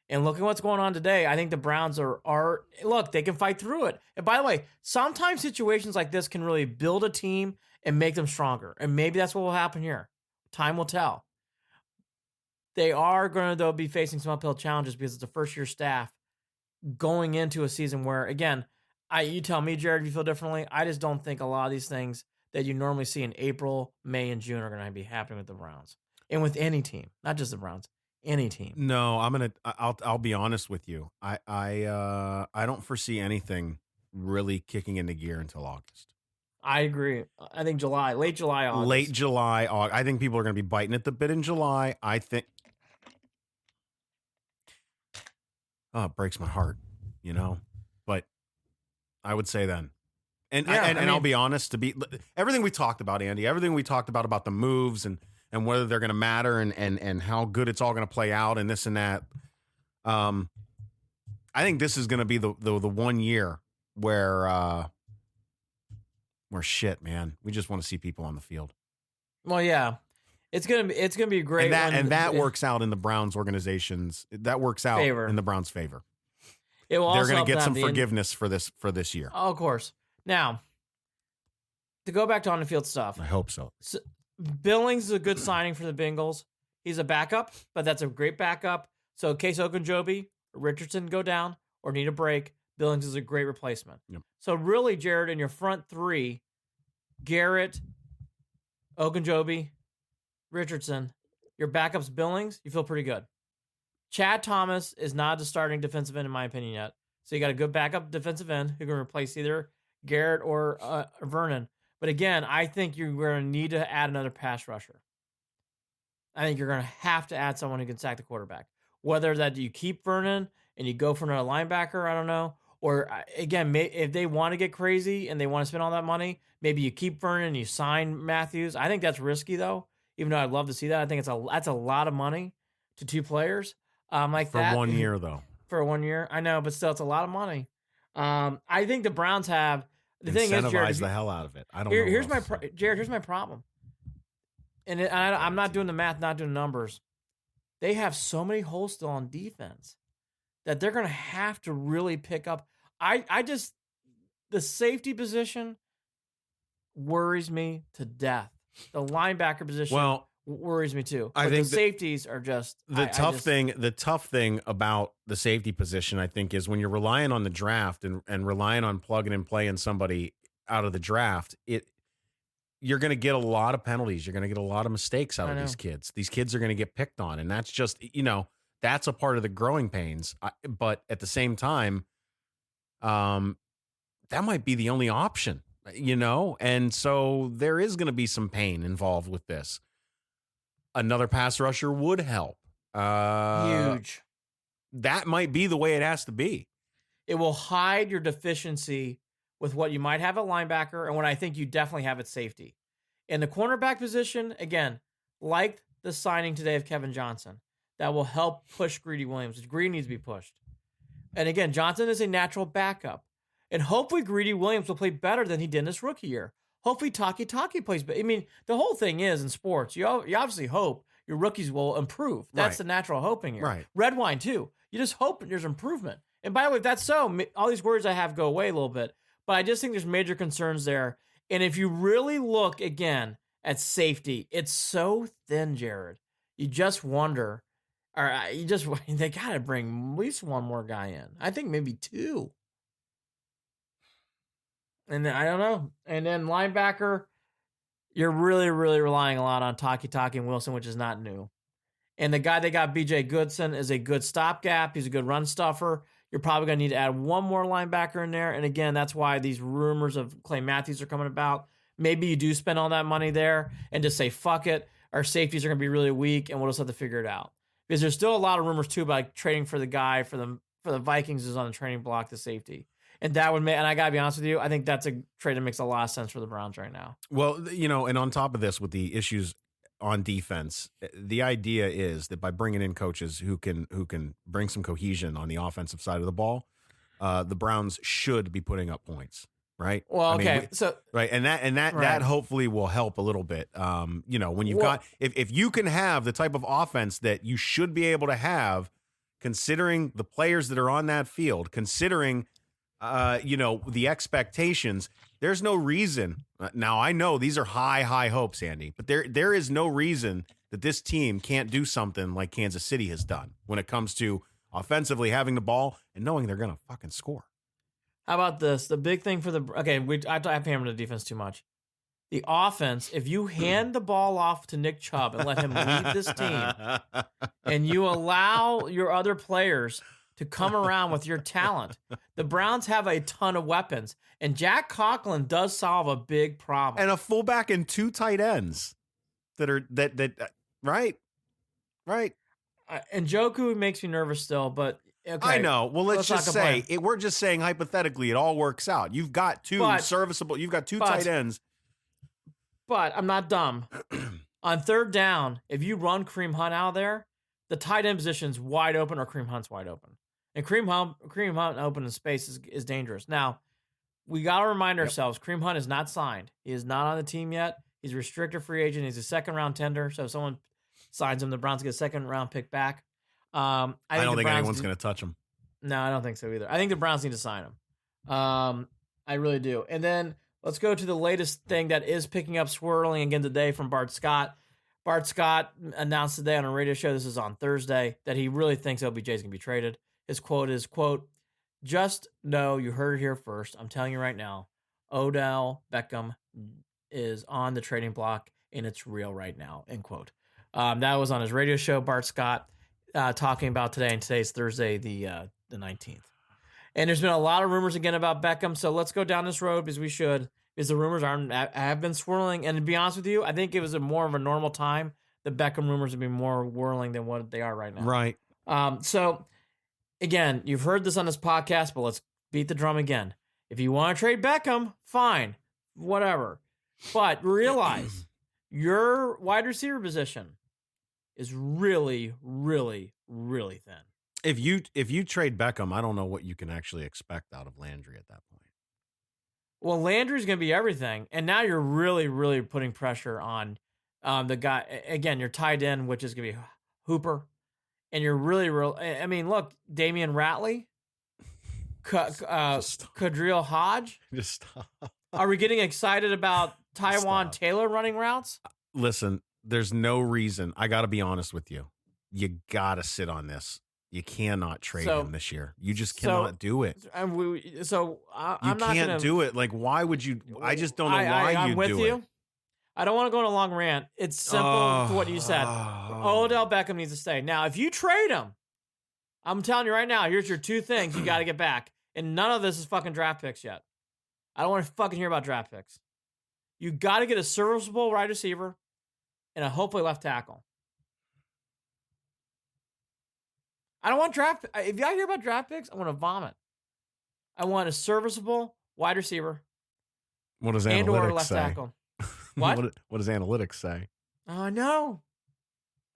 Speaker 4: And look at what's going on today. I think the Browns are look, they can fight through it. And by the way, sometimes situations like this can really build a team and make them stronger. And maybe that's what will happen here. Time will tell. They are going to, though, be facing some uphill challenges because it's a first-year staff going into a season where, again, you tell me, Jared, if you feel differently. I just don't think a lot of these things that you normally see in April, May, and June are going to be happening with the Browns and with any team, not just the Browns, any team.
Speaker 3: No, I'll be honest with you. I don't foresee anything really kicking into gear until August.
Speaker 4: I agree. I think late July, August.
Speaker 3: Late July, August. I think people are going to be biting at the bit in July. I think. Oh, it breaks my heart, but I would say then. And I'll be honest, everything we talked about, Andy, everything we talked about the moves and whether they're going to matter and how good it's all going to play out and this and that. I think this is going to be the 1 year where shit, man, we just want to see people on the field.
Speaker 4: Well, yeah, it's gonna be great.
Speaker 3: And that works out in the Browns organizations. That works out in the Browns' favor.
Speaker 4: It will.
Speaker 3: They're going to get some forgiveness for this year.
Speaker 4: Oh, of course. Now, to go back to on the field stuff,
Speaker 3: I hope so.
Speaker 4: Billings is a good signing for the Bengals. He's a backup, but that's a great backup. So in case Ogunjobi or Richardson go down or need a break, Billings is a great replacement.
Speaker 3: Yep.
Speaker 4: So really, Jared, in your front three, Garrett, Ogunjobi, Richardson, your backup's Billings, you feel pretty good. Chad Thomas is not the starting defensive end, in my opinion, yet. So you got a good backup defensive end who can replace either Garrett or Vernon. But again, I think you're going to need to add another pass rusher. I think you're going to have to add someone who can sack the quarterback. Whether that you keep Vernon and you go for another linebacker, I don't know. Or again, if they want to get crazy and they want to spend all that money, maybe you keep Vernon and you sign Matthews. I think that's risky though. Even though I'd love to see that, I think that's a lot of money to two players. Like
Speaker 3: for
Speaker 4: that
Speaker 3: 1 year though.
Speaker 4: For 1 year, I know, but still, it's a lot of money. I think the Browns have the thing is, Jared,
Speaker 3: the hell out of it. I don't
Speaker 4: know.
Speaker 3: Here's
Speaker 4: my problem, and I'm not doing the math, not doing numbers. They have so many holes still on defense that they're going to have to really pick up. The safety position worries me to death. The linebacker position worries me too.
Speaker 3: I think
Speaker 4: the safeties are just
Speaker 3: the tough thing about the safety position, I think, is when you're relying on the draft and relying on plugging and playing somebody out of the draft, you're going to get a lot of penalties. You're going to get a lot of mistakes out of these kids. These kids are going to get picked on, and that's just that's a part of the growing pains. But at the same time, that might be the only option, and so there is going to be some pain involved with this. Another pass rusher would help.
Speaker 4: Huge.
Speaker 3: That might be the way it has to be.
Speaker 4: It will hide your deficiency with what you might have at linebacker and what I think you definitely have at safety. In the cornerback position, again, like the signing today of Kevin Johnson, that will help push Greedy Williams. Greedy needs to be pushed. And again, Johnson is a natural backup. And hopefully Greedy Williams will play better than he did in his rookie year. Hopefully Taki plays better. I mean, the whole thing is in sports, you obviously hope your rookies will improve. That's the natural hoping here.
Speaker 3: Right.
Speaker 4: Red wine, too. You just hope there's improvement. And by the way, if that's so, all these worries I have go away a little bit. But I just think there's major concerns there. And if you really look, again, at safety, it's so thin, Jared. You just wonder, they got to bring at least one more guy in. I think maybe two. And then, I don't know. And then linebacker, you're really, really relying a lot on Taki and Wilson, which is not new. And the guy they got, BJ Goodson, is a good stopgap. He's a good run stuffer. You're probably going to need to add one more linebacker in there. And again, that's why these rumors of Clay Matthews are coming about. Maybe you do spend all that money there and just say, fuck it. Our safeties are going to be really weak and we'll just have to figure it out. Because there's still a lot of rumors too about trading for the guy for the Vikings is on the training block, the safety. And that would make, and I got to be honest with you, I think that's a trade that makes a lot of sense for the Browns right now.
Speaker 3: Well, and on top of this, with the issues on defense, the idea is that by bringing in coaches who can bring some cohesion on the offensive side of the ball, the Browns should be putting up points, right?
Speaker 4: Well,
Speaker 3: right, and that hopefully will help a little bit. When you've got if you can have the type of offense that you should be able to have, considering the players that are on that field, considering the expectations, there's no reason. Now, I know these are high hopes, Andy, but there is no reason that this team can't do something like Kansas City has done when it comes to offensively having the ball and knowing they're going to fucking score.
Speaker 4: How about this? The big thing for I've hammered the defense too much. The offense, if you hand the ball off to Nick Chubb and let him lead this team, and you allow your other players to come around with your talent. The Browns have a ton of weapons, and Jack Conklin does solve a big problem.
Speaker 3: And a fullback and 2 tight ends right.
Speaker 4: And Njoku makes me nervous still, but okay.
Speaker 3: I know. Well, let's just say we're just saying hypothetically it all works out. You've got 2 tight ends.
Speaker 4: But I'm not dumb. On third down, if you run Kareem Hunt out there, the tight end position's wide open or Kareem Hunt's wide open. And Kareem Hunt open in space is dangerous. Now, we got to remind ourselves, Kareem Hunt is not signed. He is not on the team yet. He's a restricted free agent. He's a second-round tender. So if someone signs him, the Browns get a second-round pick back. I
Speaker 3: don't think anyone's going to touch him.
Speaker 4: No, I don't think so either. I think the Browns need to sign him. I really do. And then let's go to the latest thing that is picking up swirling again today from Bart Scott. Bart Scott announced today on a radio show, this is on Thursday, that he really thinks OBJ is going to be traded. His quote is, quote, "Just know you heard it here first. I'm telling you right now, Odell Beckham is on the trading block, and it's real right now," end quote. That was on his radio show, Bart Scott, talking about today, and today's Thursday, the 19th. And there's been a lot of rumors again about Beckham, so let's go down this road because we should, because the rumors have been swirling. And to be honest with you, I think it was more of a normal time. The Beckham rumors would be more whirling than what they are right now.
Speaker 3: Right.
Speaker 4: So, again, you've heard this on this podcast, but let's beat the drum again. If you want to trade Beckham, fine, whatever. But realize your wide receiver position is really, really, really thin.
Speaker 3: If you trade Beckham, I don't know what you can actually expect out of Landry at that point.
Speaker 4: Well, Landry's going to be everything, and now you're really, really putting pressure on the guy. Again, you're tied in, which is going to be Hooper, and you're really, I mean, look, Damian Ratley, Kadriel Hodge.
Speaker 3: Just stop.
Speaker 4: Are we getting excited about Tywan Taylor running routes?
Speaker 3: Listen, there's no reason. I got to be honest with you. You got to sit on this. You cannot trade him this year. You just cannot do it.
Speaker 4: I'm
Speaker 3: you
Speaker 4: not
Speaker 3: can't do it. Like, why would you? I just don't know why
Speaker 4: I'm
Speaker 3: you
Speaker 4: with
Speaker 3: do
Speaker 4: you.
Speaker 3: it.
Speaker 4: I don't want to go on a long rant. It's simple to what you said. Odell Beckham needs to stay. Now, if you trade him, I'm telling you right now, here's your 2 things you got to get back. And none of this is fucking draft picks yet. I don't want to fucking hear about draft picks. You got to get a serviceable wide receiver and a hopefully left tackle. I don't want draft. If I hear about draft picks, I want to vomit. I want a serviceable wide receiver.
Speaker 3: What does
Speaker 4: and or
Speaker 3: analytics
Speaker 4: left
Speaker 3: say?
Speaker 4: Tackle. What?
Speaker 3: What does analytics say?
Speaker 4: Oh no!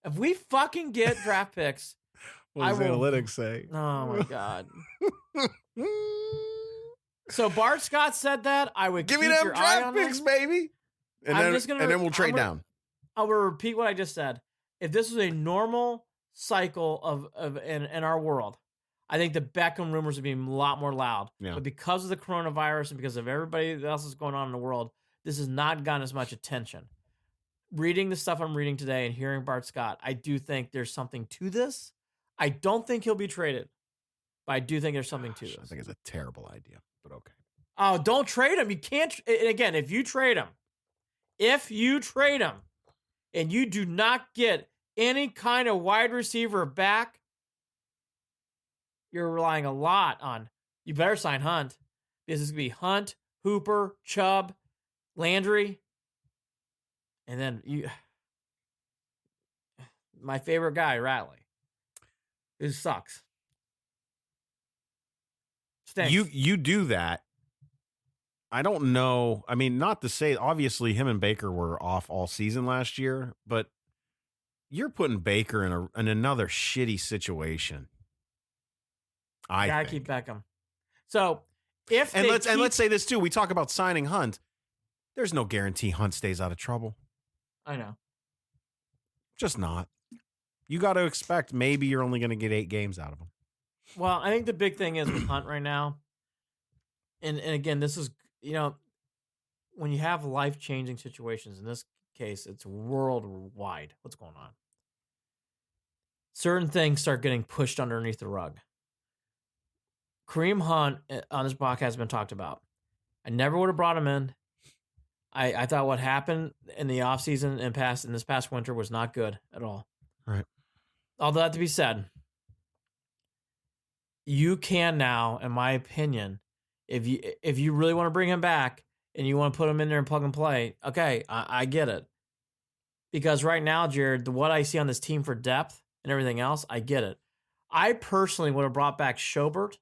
Speaker 4: If we fucking get draft picks,
Speaker 3: What does analytics say?
Speaker 4: Oh my god! So Bart Scott said that I would
Speaker 3: give
Speaker 4: keep
Speaker 3: me them
Speaker 4: your eye on
Speaker 3: draft picks,
Speaker 4: them.
Speaker 3: baby. And then we'll trade down.
Speaker 4: I will repeat what I just said. If this was a normal cycle of in our world, I think the Beckham rumors would be a lot more loud.
Speaker 3: Yeah.
Speaker 4: But because of the coronavirus and because of everybody else that's going on in the world, this has not gotten as much attention. Reading the stuff I'm reading today and hearing Bart Scott, I do think there's something to this. I don't think he'll be traded, but I do think there's something to this.
Speaker 3: I think it's a terrible idea, but okay.
Speaker 4: Oh, don't trade him. You can't. And again, if you trade him, and you do not get any kind of wide receiver back, you're relying a lot on, you better sign Hunt, because it's going to be Hunt, Hooper, Chubb, Landry, and then my favorite guy, Ratley, who sucks. Stinks.
Speaker 3: You do that. I don't know. I mean, not to say, obviously him and Baker were off all season last year, but you're putting Baker in another shitty situation. I
Speaker 4: gotta
Speaker 3: think.
Speaker 4: keep Beckham. So
Speaker 3: let's say this too. We talk about signing Hunt. There's no guarantee Hunt stays out of trouble.
Speaker 4: I know.
Speaker 3: Just not. You got to expect maybe you're only going to get 8 games out of him.
Speaker 4: Well, I think the big thing is with Hunt right now, and again, this is, when you have life-changing situations, in this case, it's worldwide. What's going on? Certain things start getting pushed underneath the rug. Kareem Hunt on this podcast has been talked about. I never would have brought him in. I thought what happened in the offseason in this past winter was not good at all.
Speaker 3: Right.
Speaker 4: All that to be said, you can now, in my opinion, if you really want to bring him back and you want to put him in there and plug and play, okay, I get it. Because right now, Jared, what I see on this team for depth and everything else, I get it. I personally would have brought back Schobert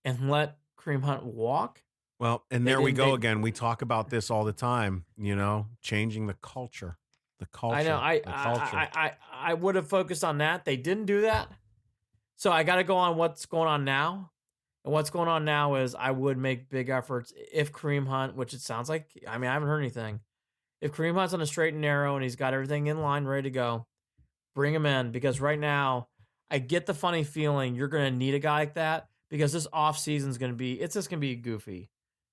Speaker 4: and let Kareem Hunt walk.
Speaker 3: Well, and there we go again. We talk about this all the time, changing the culture. The culture.
Speaker 4: I know. I would have focused on that. They didn't do that. So I got to go on what's going on now. And what's going on now is I would make big efforts if Kareem Hunt, which it sounds like, I haven't heard anything. If Kareem Hunt's on a straight and narrow and he's got everything in line, ready to go, bring him in. Because right now, I get the funny feeling you're going to need a guy like that because this offseason is going to be, it's just going to be goofy.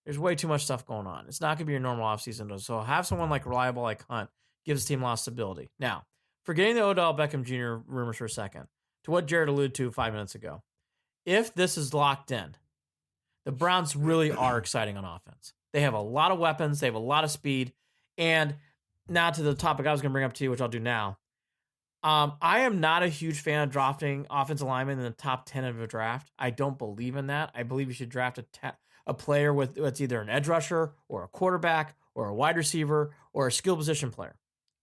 Speaker 4: There's way too much stuff going on. It's not going to be your normal offseason. So have someone like reliable like Hunt gives the team a lot of stability. Now, forgetting the Odell Beckham Jr. rumors for a second, to what Jared alluded to 5 minutes ago, if this is locked in, the Browns really are exciting on offense. They have a lot of weapons. They have a lot of speed. And now to the topic I was going to bring up to you, which I'll do now. I am not a huge fan of drafting offensive linemen in the top 10 of a draft. I don't believe in that. I believe you should draft a player with it's either an edge rusher or a quarterback or a wide receiver or a skill position player.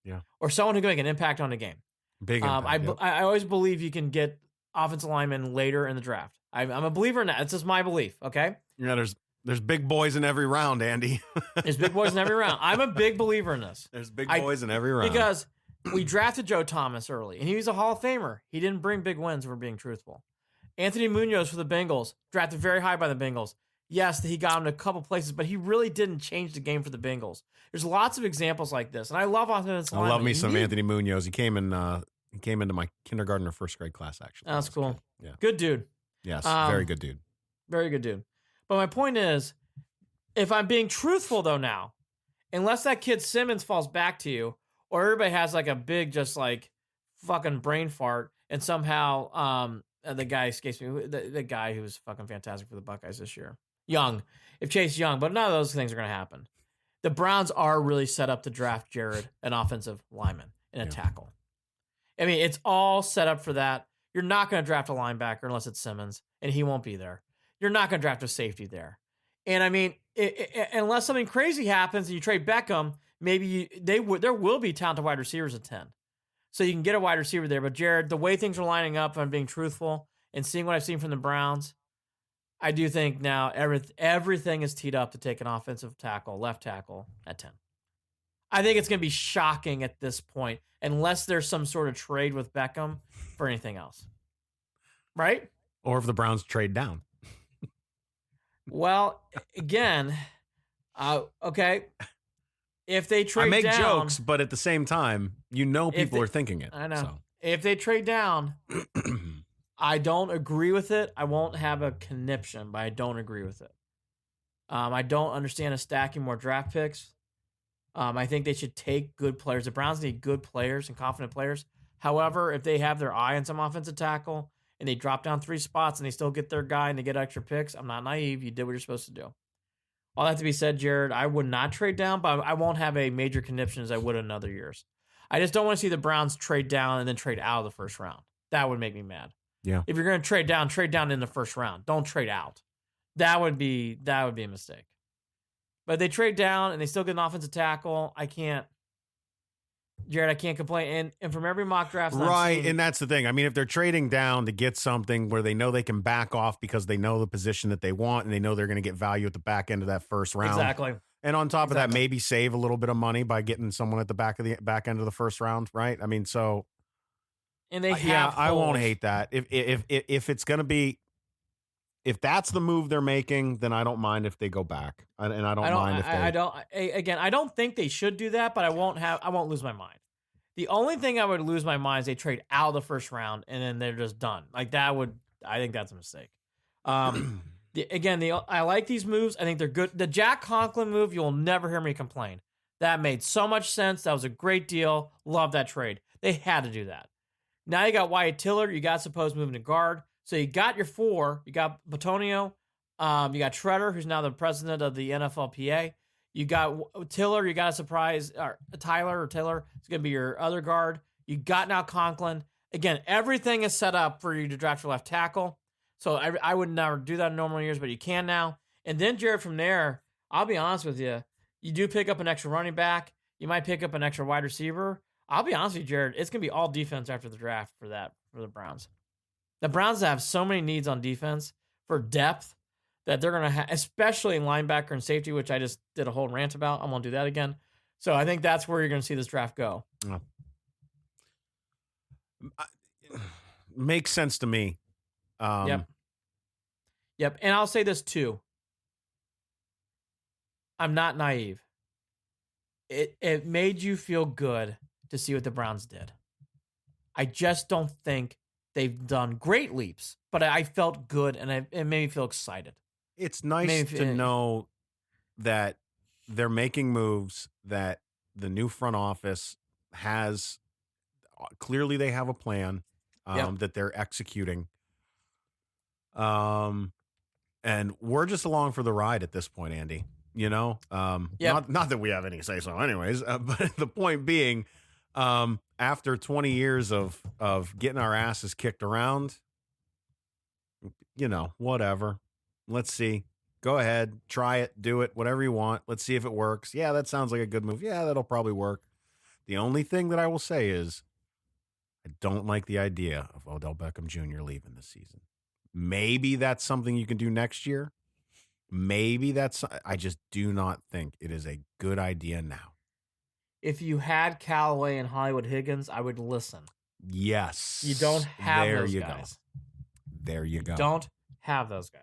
Speaker 3: Yeah. Or
Speaker 4: someone who can make an impact on the game.
Speaker 3: Big impact.
Speaker 4: I always believe you can get offensive linemen later in the draft. I'm a believer in that. It's just my belief, okay?
Speaker 3: There's big boys in every round, Andy.
Speaker 4: There's big boys in every round. I'm a big believer in this.
Speaker 3: There's big boys in every round.
Speaker 4: Because we drafted Joe Thomas early, and he was a Hall of Famer. He didn't bring big wins, if we're being truthful. Anthony Munoz for the Bengals, drafted very high by the Bengals. Yes, he got him to a couple places, but he really didn't change the game for the Bengals. There's lots of examples like this, and I love offensive linemen.
Speaker 3: I love me some Anthony Munoz. He came into my kindergarten or first grade class, actually.
Speaker 4: That's cool.
Speaker 3: Yeah.
Speaker 4: Good dude.
Speaker 3: Yes, very good dude.
Speaker 4: Very good dude. But my point is, if I'm being truthful, though, now, unless that kid Simmons falls back to you, or everybody has like a big, just like fucking brain fart, and somehow the guy escapes me, the guy who was fucking fantastic for the Buckeyes this year. If Chase Young, but none of those things are going to happen. The Browns are really set up to draft Jared, an offensive lineman, and a tackle. It's all set up for that. You're not going to draft a linebacker unless it's Simmons, and he won't be there. You're not going to draft a safety there. And unless something crazy happens and you trade Beckham, maybe there will be talented wide receivers at 10. So you can get a wide receiver there. But Jared, the way things are lining up, if I'm being truthful and seeing what I've seen from the Browns, I do think now everything is teed up to take an offensive tackle, left tackle at 10. I think it's going to be shocking at this point, unless there's some sort of trade with Beckham for anything else. Right?
Speaker 3: Or if the Browns trade down.
Speaker 4: Well, again, okay. If they trade down.
Speaker 3: I make jokes, but at the same time, people are thinking it.
Speaker 4: I know.
Speaker 3: So.
Speaker 4: If they trade down, I don't agree with it. I won't have a conniption, but I don't agree with it. I don't understand us stacking more draft picks. I think they should take good players. The Browns need good players and confident players. However, if they have their eye on some offensive tackle and they drop down 3 spots and they still get their guy and they get extra picks, I'm not naive. You did what you're supposed to do. All that to be said, Jared, I would not trade down, but I won't have a major conniption as I would in other years. I just don't want to see the Browns trade down and then trade out of the first round. That would make me mad.
Speaker 3: Yeah.
Speaker 4: If you're going to trade down in the first round. Don't trade out. That would be a mistake. But if they trade down and they still get an offensive tackle, I can't complain. And from every mock draft,
Speaker 3: right, and that's the thing. If they're trading down to get something where they know they can back off because they know the position that they want and they know they're going to get value at the back end of that first round.
Speaker 4: Exactly.
Speaker 3: And on top of that, maybe save a little bit of money by getting someone at the back end of the first round, right? so.
Speaker 4: And they have.
Speaker 3: I won't hate that. If it's going to be. If that's the move they're making, then I don't mind if they go back, and I don't mind if they.
Speaker 4: I don't think they should do that, but I won't lose my mind. The only thing I would lose my mind is they trade out of the first round and then they're just done. Like that I think that's a mistake. I like these moves. I think they're good. The Jack Conklin move, you'll never hear me complain. That made so much sense. That was a great deal. Love that trade. They had to do that. Now you got Wyatt Tiller. You got supposed moving to guard. So you got your 4. You got Batonio. You got Treader, who's now the president of the NFLPA. You got Tiller. You got a surprise. Or Tiller. It's going to be your other guard. You got now Conklin. Again, everything is set up for you to draft your left tackle. So I would never do that in normal years, but you can now. And then, Jared, from there, I'll be honest with you, you do pick up an extra running back. You might pick up an extra wide receiver. I'll be honest with you, Jared, it's going to be all defense after the draft for the Browns. The Browns have so many needs on defense for depth that they're going to have, especially in linebacker and safety, which I just did a whole rant about. I won't do that again. So I think that's where you're going to see this draft go.
Speaker 3: Oh. Makes sense to me.
Speaker 4: Yep. And I'll say this too. I'm not naive. It made you feel good to see what the Browns did. I just don't think they've done great leaps, but I felt good, and it made me feel excited.
Speaker 3: It's nice to know that they're making moves, that the new front office has clearly they have a plan that they're executing. And we're just along for the ride at this point, Andy. You know, not that we have any say so anyways, but the point being, after 20 years of getting our asses kicked around, you know, whatever. Let's see. Go ahead, try it, do it, whatever you want. Let's see if it works. Yeah, that sounds like a good move. Yeah, that'll probably work. The only thing that I will say is I don't like the idea of Odell Beckham Jr. leaving this season. Maybe that's something you can do next year. I just do not think it is a good idea now.
Speaker 4: If you had Callaway and Hollywood Higgins, I would listen.
Speaker 3: Yes.
Speaker 4: You don't have those guys.
Speaker 3: There you go.
Speaker 4: Don't have those guys.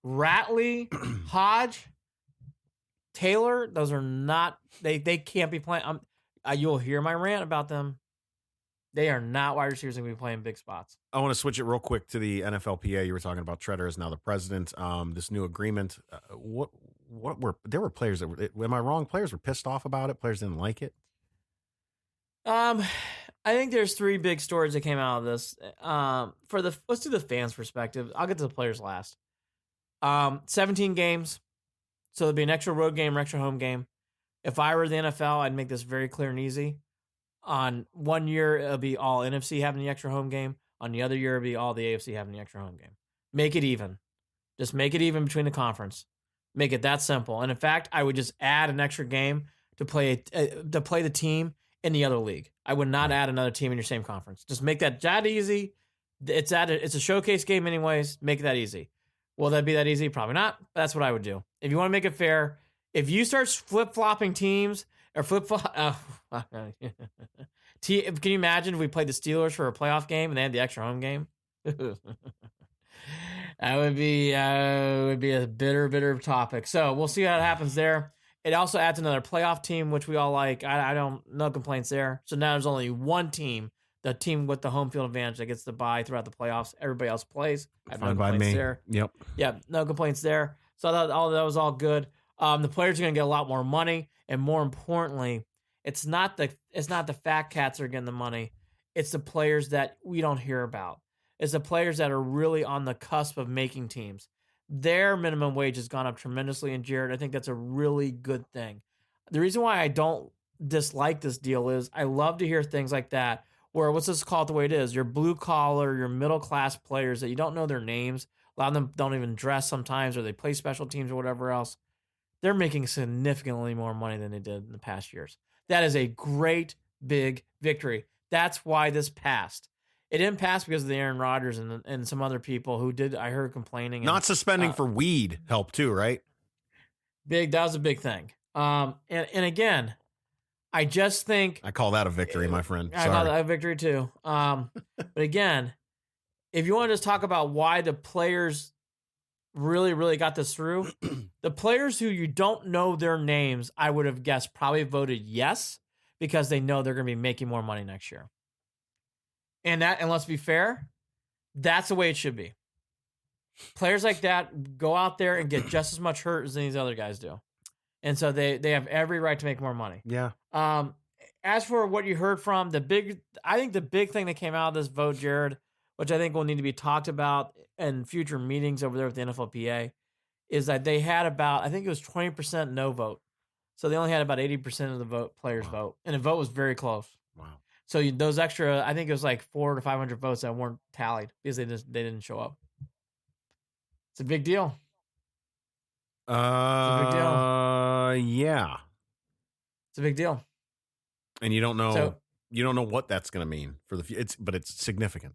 Speaker 4: Ratley, Hodge, Taylor, those are not, they can't be playing. You'll hear my rant about them. They are not wide receivers that will be playing big spots.
Speaker 3: I want to switch it real quick to the NFLPA. You were talking about Treader is now the president. This new agreement. There were players that were, am I wrong? Players were pissed off about it. Players didn't like it.
Speaker 4: I think there's three big stories that came out of this. Let's do the fans' perspective. I'll get to the players last. 17 games. So there'll be an extra road game or extra home game. If I were the NFL, I'd make this very clear and easy. On 1 year, it'll be all NFC having the extra home game. On the other year, it'll be all the AFC having the extra home game. Make it even. Just make it even between the conference. Make it that simple. And in fact, I would just add an extra game to play the team in the other league. I would not add another team in your same conference. Just make that easy. It's a showcase game anyways. Make it that easy. Will that be that easy? Probably not. But that's what I would do. If you want to make it fair, if you start flip-flopping teams or flip-flop... can you imagine if we played the Steelers for a playoff game and they had the extra home game? That would be a bitter topic. So we'll see how it happens there. It also adds another playoff team, which we all like. No complaints there. So now there's only one team, the team with the home field advantage that gets to bye throughout the playoffs. Everybody else plays. I have no complaints there. Yep, no complaints there. So I thought that was all good. The players are going to get a lot more money, and more importantly, it's not the fat cats that are getting the money. It's the players that we don't hear about. It's the players that are really on the cusp of making teams. Their minimum wage has gone up tremendously, and Jared, I think that's a really good thing. The reason why I don't dislike this deal is I love to hear things like that, where let's just call it the way it is. Your blue collar, your middle class players that you don't know their names. A lot of them don't even dress sometimes, or they play special teams or whatever else. They're making significantly more money than they did in the past years. That is a great big victory. That's why this passed. It didn't pass because of the Aaron Rodgers and some other people who did. I heard complaining.
Speaker 3: Not suspending for weed helped too, right?
Speaker 4: That was a big thing. And again, I just think
Speaker 3: I call that a victory, my friend.
Speaker 4: I call that a victory too. But again, if you want to just talk about why the players really got this through, the players who you don't know their names, I would have guessed probably voted yes because they know they're going to be making more money next year. And let's be fair, that's the way it should be. Players like that go out there and get just as much hurt as these other guys do. And so they have every right to make more money.
Speaker 3: Yeah.
Speaker 4: As for what you heard from I think the big thing that came out of this vote, Jared, which I think will need to be talked about in future meetings over there with the NFLPA, is that they had about, I think it was 20% no vote. So they only had about 80% of the players vote. And the vote was very close.
Speaker 3: Wow.
Speaker 4: So those extra, I think it was like 400 to 500 votes that weren't tallied because they didn't show up. It's a big deal. It's a big deal.
Speaker 3: Yeah.
Speaker 4: It's a big deal.
Speaker 3: And you don't know
Speaker 4: So,
Speaker 3: what that's going to mean for the future. But it's significant.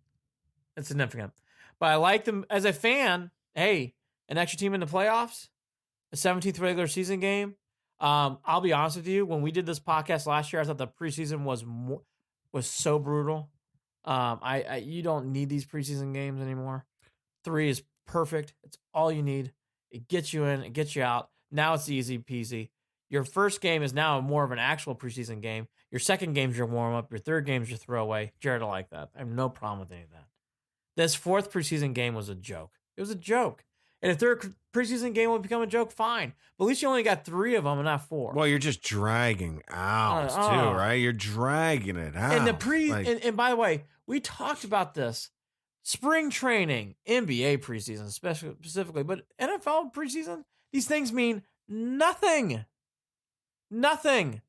Speaker 4: It's significant. But I like them as a fan. Hey, an extra team in the playoffs, a 17th regular season game. I'll be honest with you. When we did this podcast last year, I thought the preseason was so brutal. You don't need these preseason games anymore. 3 is perfect. It's all you need. It gets you in. It gets you out. Now it's easy peasy. Your first game is now more of an actual preseason game. Your second game's your warm up. Your third game's your throwaway. Jared will like that. I have no problem with any of that. This 4th preseason game was a joke. It was a joke. And if third preseason game will become a joke, fine. But at least you only got 3 of them and not 4.
Speaker 3: Well, you're just dragging out too, right? You're dragging it out.
Speaker 4: And by the way, we talked about this. Spring training, NBA preseason specifically, but NFL preseason, these things mean nothing. Nothing.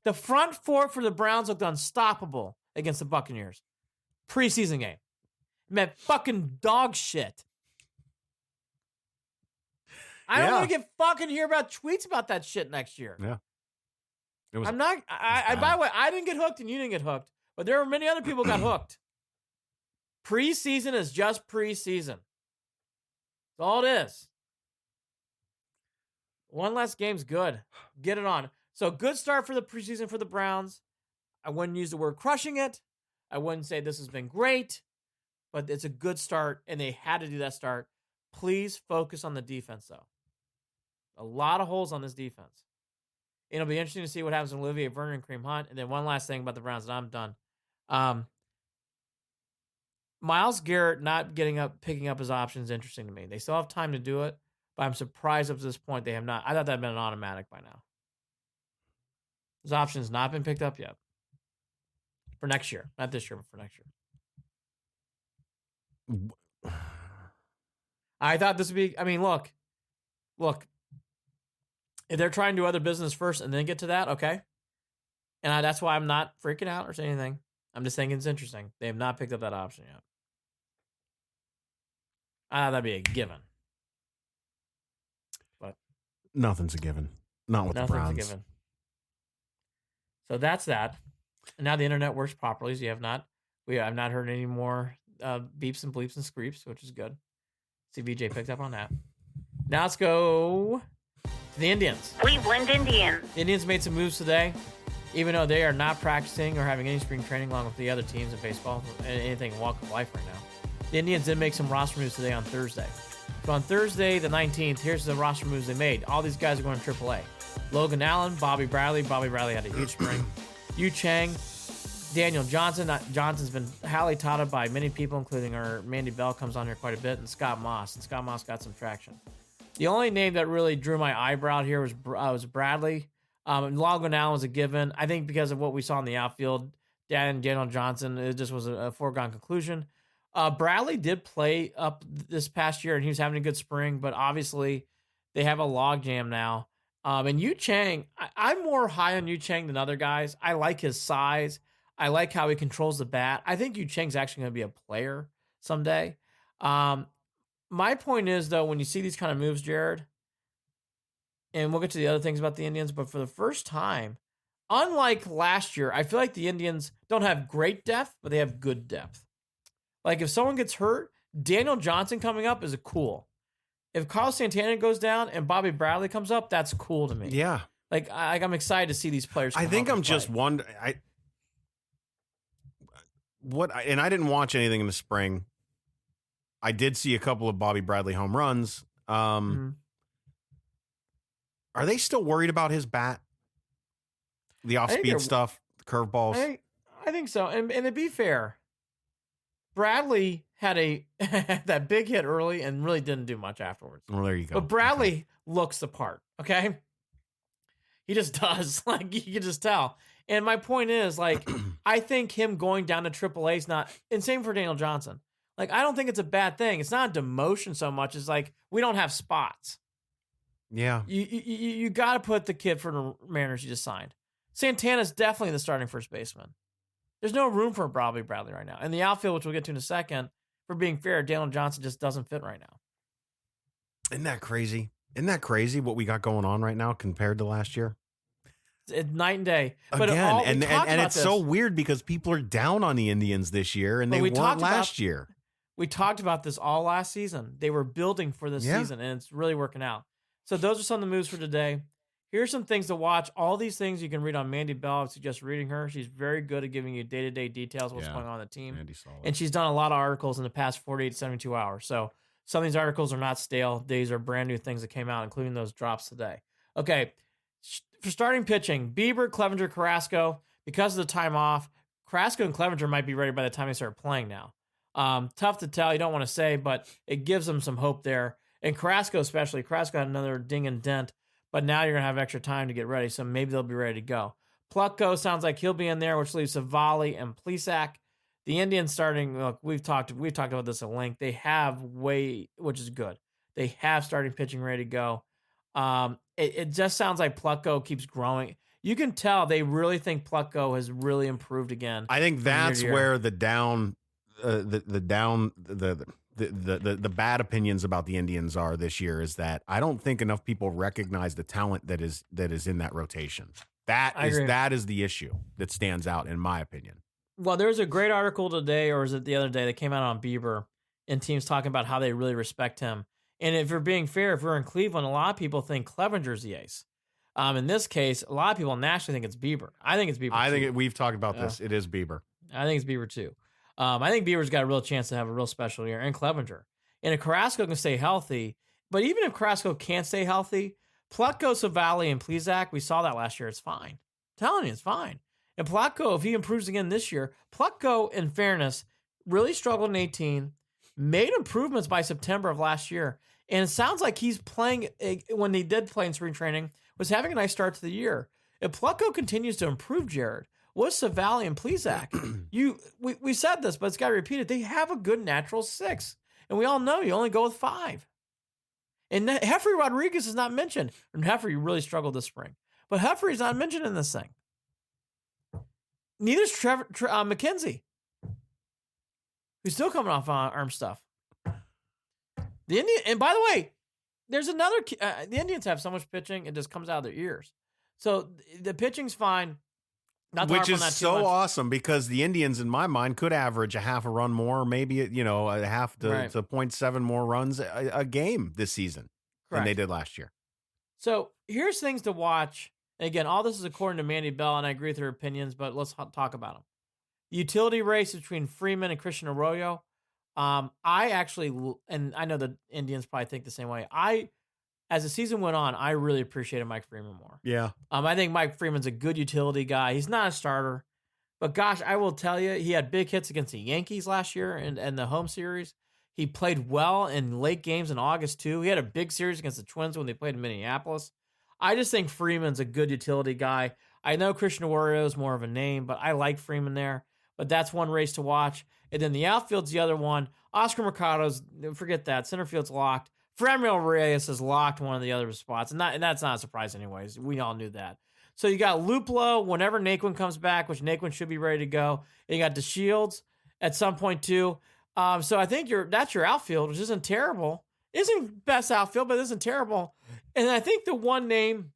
Speaker 4: The front 4 for the Browns looked unstoppable against the Buccaneers. Preseason game. It meant fucking dog shit. I don't want to get fucking hear about tweets about that shit next year.
Speaker 3: Yeah.
Speaker 4: By the way, I didn't get hooked and you didn't get hooked, but there were many other people got hooked. Preseason is just preseason. That's all it is. One less game's good. Get it on. So good start for the preseason for the Browns. I wouldn't use the word crushing it. I wouldn't say this has been great, but it's a good start, and they had to do that start. Please focus on the defense, though. A lot of holes on this defense. It'll be interesting to see what happens with Olivier Vernon and Kareem Hunt. And then one last thing about the Browns, and I'm done. Myles Garrett not picking up his options is interesting to me. They still have time to do it, but I'm surprised up to this point they have not. I thought that had been an automatic by now. His option has not been picked up yet. For next year. Not this year, but for next year. I thought this would be, look. If they're trying to do other business first and then get to that, okay. And that's why I'm not freaking out or saying anything. I'm just thinking it's interesting. They have not picked up that option yet. I thought that'd be a given. But
Speaker 3: nothing's a given. Not with the Browns. Nothing's a given.
Speaker 4: So that's that. And now the internet works properly. So we have not heard any more beeps and bleeps and screeps, which is good. CVJ picked up on that. Now let's go to the Indians.
Speaker 1: Cleveland Indians.
Speaker 4: The Indians made some moves today, even though they are not practicing or having any spring training along with the other teams in baseball and anything in walk of life right now. The Indians did make some roster moves today on Thursday. So on Thursday, the 19th, here's the roster moves they made. All these guys are going to AAA. Logan Allen, Bobby Bradley. Bobby Bradley had a huge spring. Yu Chang, Daniel Johnson. Johnson's been highly touted by many people, including our Mandy Bell comes on here quite a bit, and Scott Moss. And Scott Moss got some traction. The only name that really drew my eyebrow here was Bradley. Logan Allen was a given. I think because of what we saw in the outfield, Daniel Johnson, it just was a foregone conclusion. Bradley did play up this past year, and he was having a good spring, but obviously they have a logjam now. And Yu Chang, I'm more high on Yu Chang than other guys. I like his size. I like how he controls the bat. I think Yu Chang's actually going to be a player someday. My point is, though, when you see these kind of moves, Jared, and we'll get to the other things about the Indians, but for the first time, unlike last year, I feel like the Indians don't have great depth, but they have good depth. Like if someone gets hurt, Daniel Johnson coming up is cool. If Carlos Santana goes down and Bobby Bradley comes up, that's cool to me.
Speaker 3: Yeah.
Speaker 4: Like I'm excited to see these players.
Speaker 3: I think I'm just wondering. And I didn't watch anything in the spring. I did see a couple of Bobby Bradley home runs. Are they still worried about his bat? The off-speed stuff, the curveballs?
Speaker 4: I think so. And to be fair, Bradley had that big hit early and really didn't do much afterwards.
Speaker 3: Well, there you go.
Speaker 4: But Bradley looks the part, okay? He just does. Like, you can just tell. And my point is, like, I think him going down to AAA is not... And same for Daniel Johnson. Like, I don't think it's a bad thing. It's not a demotion so much. It's like, we don't have spots.
Speaker 3: Yeah.
Speaker 4: You got to put the kid for the Mariners you just signed. Santana's definitely the starting first baseman. There's no room for Bobby Bradley right now. And the outfield, which we'll get to in a second, for being fair, Daniel Johnson just doesn't fit right now.
Speaker 3: Isn't that crazy? Isn't that crazy what we got going on right now compared to last year?
Speaker 4: It's night and day. But
Speaker 3: Again, and it's so weird because people are down on the Indians this year, and they weren't last year.
Speaker 4: We talked about this all last season. They were building for this season, and it's really working out. So those are some of the moves for today. Here's some things to watch. All these things you can read on Mandy Bell. I suggest reading her. She's very good at giving you day-to-day details of what's going on the team. And she's done a lot of articles in the past 48 to 72 hours. So some of these articles are not stale. These are brand new things that came out, including those drops today. Okay, for starting pitching, Bieber, Clevenger, Carrasco. Because of the time off, Carrasco and Clevenger might be ready by the time they start playing now. Tough to tell. You don't want to say, but it gives them some hope there. And Carrasco especially. Carrasco had another ding and dent, but now you're going to have extra time to get ready, so maybe they'll be ready to go. Plutko sounds like he'll be in there, which leaves Savali and Plesac. The Indians starting, look, we've talked about this at length. They have which is good. They have starting pitching ready to go. It just sounds like Plutko keeps growing. You can tell they really think Plutko has really improved again.
Speaker 3: I think that's where the bad opinions about the Indians are this year is that I don't think enough people recognize the talent that is in that rotation. That is the issue that stands out in my opinion.
Speaker 4: Well, there's a great article today, or is it the other day, that came out on Bieber and teams talking about how they really respect him. And if you're being fair, if we're in Cleveland, a lot of people think Clevenger's the ace. In this case, a lot of people nationally think it's Bieber. I think it's Bieber.
Speaker 3: We've talked about this. It is Bieber.
Speaker 4: I think it's Bieber too. I think Bieber's got a real chance to have a real special year, and Clevenger. And if Carrasco can stay healthy, but even if Carrasco can't stay healthy, Plutko, Savali, and Plesac, we saw that last year. It's fine. I'm telling you, it's fine. And Plutko, if he improves again this year, Plutko, in fairness, really struggled in 18, made improvements by September of last year. And it sounds like he's playing, when he did play in spring training, was having a nice start to the year. If Plutko continues to improve, Jared, what's Savali and Plesac? We said this, but it's got to be repeated. They have a good natural 6. And we all know you only go with 5. And Jeffrey Rodriguez is not mentioned. And Jeffrey really struggled this spring. But Jeffrey's not mentioned in this thing. Neither's McKenzie, who's still coming off arm stuff. And by the way, there's another. The Indians have so much pitching, it just comes out of their ears. So the pitching's fine.
Speaker 3: Which is so awesome because the Indians, in my mind, could average a half a run more, maybe a half to 0.7 more runs a game this season than they did last year.
Speaker 4: So here's things to watch. And again, all this is according to Mandy Bell, and I agree with her opinions, but let's talk about them. The utility race between Freeman and Christian Arroyo. I actually, and I know the Indians probably think the same way. As the season went on, I really appreciated Mike Freeman more.
Speaker 3: Yeah.
Speaker 4: I think Mike Freeman's a good utility guy. He's not a starter, but gosh, I will tell you, he had big hits against the Yankees last year and the home series. He played well in late games in August too. He had a big series against the Twins when they played in Minneapolis. I just think Freeman's a good utility guy. I know Christian Arroyo is more of a name, but I like Freeman there. But that's one race to watch. And then the outfield's the other one. Oscar Mercado's, forget that. Center field's locked. Franmil Reyes has locked one of the other spots. And that's not a surprise anyways. We all knew that. So you got Luplow whenever Naquin comes back, which Naquin should be ready to go. And you got DeShields at some point too. So I think that's your outfield, which isn't terrible. Isn't best outfield, but isn't terrible. And I think the one name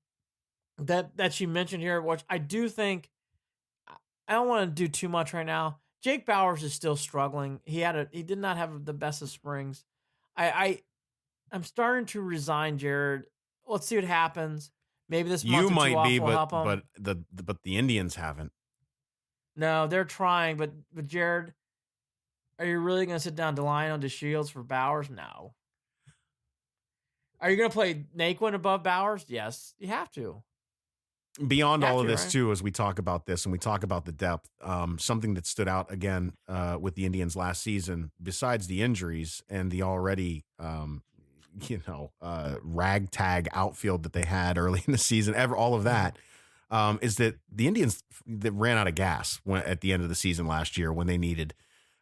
Speaker 4: that she mentioned here, which I do think, I don't want to do too much right now. Jake Bauers is still struggling. He did not have the best of springs. I'm starting to resign, Jared. Let's see what happens. Maybe this month
Speaker 3: you
Speaker 4: or two
Speaker 3: might
Speaker 4: off
Speaker 3: be,
Speaker 4: will help him.
Speaker 3: but the Indians haven't.
Speaker 4: No, they're trying, but Jared, are you really going to sit down Delino DeShields for Bauers? No. Are you going to play Naquin above Bauers? Yes, you have to.
Speaker 3: Beyond all of this, too, as we talk about this and we talk about the depth, something that stood out again with the Indians last season, besides the injuries and the already, ragtag outfield that they had early in the season, all of that, is that the Indians that ran out of gas at the end of the season last year when they needed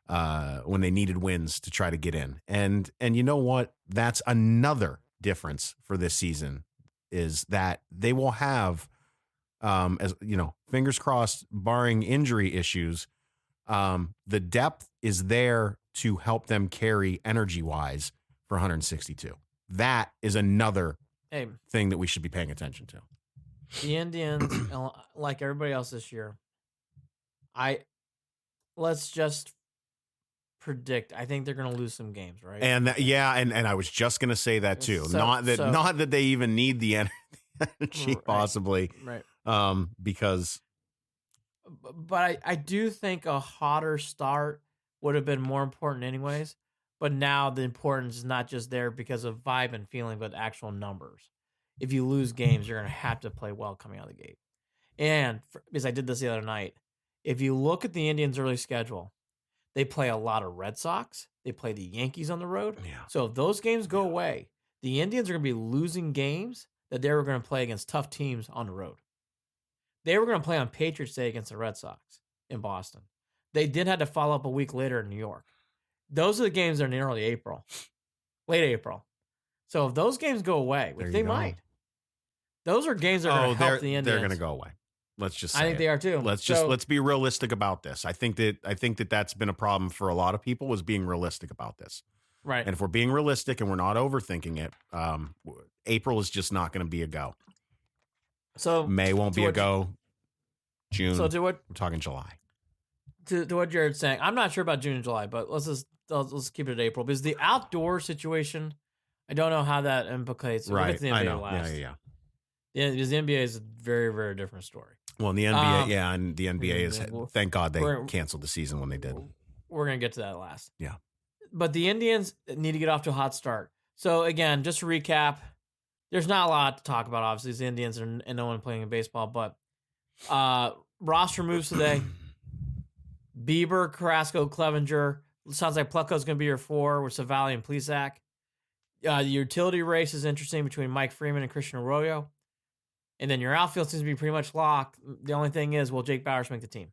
Speaker 3: wins to try to get in. And you know what? That's another difference for this season is that they will have, as you know, fingers crossed, barring injury issues, the depth is there to help them carry energy-wise for 162. That is another thing that we should be paying attention to.
Speaker 4: The Indians, like everybody else this year, let's just predict. I think they're going to lose some games, right?
Speaker 3: And and I was just going to say that too. Not that they even need the energy, possibly,
Speaker 4: right?
Speaker 3: Because.
Speaker 4: But I do think a hotter start would have been more important, anyways. But now the importance is not just there because of vibe and feeling, but actual numbers. If you lose games, you're going to have to play well coming out of the gate. And because I did this the other night, if you look at the Indians' early schedule, they play a lot of Red Sox. They play the Yankees on the road.
Speaker 3: Yeah.
Speaker 4: So if those games go away, the Indians are going to be losing games that they were going to play against tough teams on the road. They were going to play on Patriots Day against the Red Sox in Boston. They did have to follow up a week later in New York. Those are the games that are in early April, late April. So if those games go away, which they might, those are games that are going to help the Indians.
Speaker 3: They're going to go away. Let's just say
Speaker 4: I think they are too.
Speaker 3: Let's be realistic about this. I think that that's been a problem for a lot of people, was being realistic about this.
Speaker 4: Right.
Speaker 3: And if we're being realistic and we're not overthinking it, April is just not going to be a go.
Speaker 4: So
Speaker 3: May won't be a go. June.
Speaker 4: So we're
Speaker 3: talking July.
Speaker 4: To what Jared's saying, I'm not sure about June and July, but let's keep it at April, because the outdoor situation, I don't know how that implicates.
Speaker 3: Right.
Speaker 4: We'll get to the NBA
Speaker 3: I know.
Speaker 4: last.
Speaker 3: Yeah.
Speaker 4: Because the NBA is a very, very different story.
Speaker 3: Well, in the NBA, and the NBA is, thank God they canceled the season when they did.
Speaker 4: We're going to get to that last.
Speaker 3: Yeah.
Speaker 4: But the Indians need to get off to a hot start. So, again, just to recap, there's not a lot to talk about, obviously. It's the Indians and no one playing in baseball, but roster moves today. Bieber, Carrasco, Clevenger. Sounds like Plucko's going to be your 4 with Savali and Plesac. The utility race is interesting between Mike Freeman and Christian Arroyo. And then your outfield seems to be pretty much locked. The only thing is, will Jake Bauers make the team?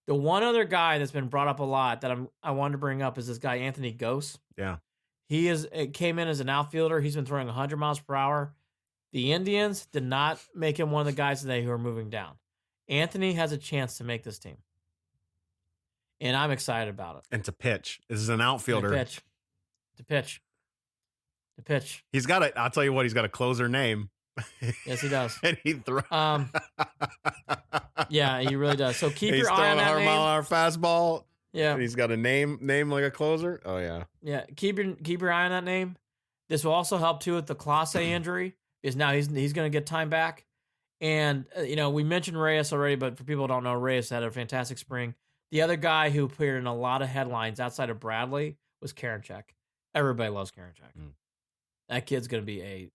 Speaker 4: The one other guy that's been brought up a lot that I wanted to bring up is this guy, Anthony Gose.
Speaker 3: Yeah.
Speaker 4: It came in as an outfielder. He's been throwing 100 miles per hour. The Indians did not make him one of the guys today who are moving down. Anthony has a chance to make this team. And I'm excited about it.
Speaker 3: And to pitch. This is an outfielder.
Speaker 4: To pitch.
Speaker 3: He's got I'll tell you what, he's got a closer name.
Speaker 4: Yes, he does.
Speaker 3: And he throws.
Speaker 4: Yeah, he really does. So keep your eye on that name.
Speaker 3: He's throwing a 100-mile-an-hour fastball.
Speaker 4: Yeah.
Speaker 3: And he's got a name like a closer. Oh, yeah.
Speaker 4: Yeah, keep your eye on that name. This will also help, too, with the Clase injury, because now he's going to get time back. And, we mentioned Reyes already, but for people who don't know, Reyes had a fantastic spring. The other guy who appeared in a lot of headlines outside of Bradley was Karinchak. Everybody loves Karinchak. That kid's going to be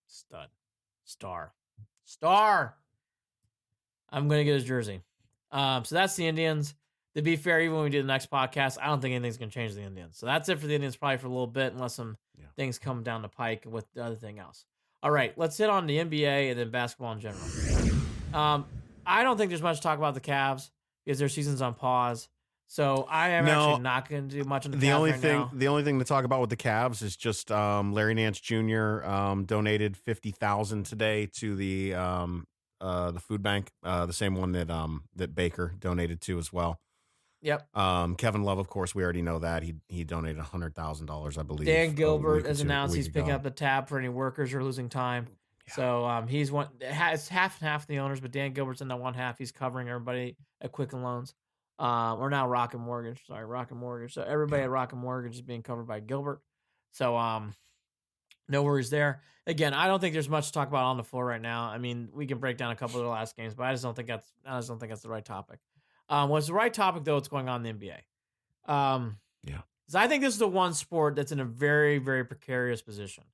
Speaker 4: stud. Star. I'm going to get his jersey. So that's the Indians. To be fair, even when we do the next podcast, I don't think anything's going to change the Indians. So that's it for the Indians probably for a little bit, unless some things come down the pike with the other thing else. All right, let's hit on the NBA and then basketball in general. I don't think there's much to talk about the Cavs because their season's on pause. So I am actually not going to do much on the Cavs now.
Speaker 3: The only thing to talk about with the Cavs is just Larry Nance Jr. Donated $50,000 today to the food bank, the same one that Baker donated to as well.
Speaker 4: Yep.
Speaker 3: Kevin Love, of course, we already know that he donated $100,000, I believe.
Speaker 4: Dan Gilbert has announced he's picking up the tab for any workers who are losing time. Yeah. So he's it's half and half of the owners, but Dan Gilbert's in that one half. He's covering everybody at Quicken Loans. Or now Rocket Mortgage. Sorry, Rocket Mortgage. So everybody at Rocket Mortgage is being covered by Gilbert. So no worries there. Again, I don't think there's much to talk about on the floor right now. I mean, we can break down a couple of the last games, but I just don't think that's the right topic. What's the right topic though? What's going on in the NBA?
Speaker 3: Yeah.
Speaker 4: Because I think this is the one sport that's in a very, very precarious position.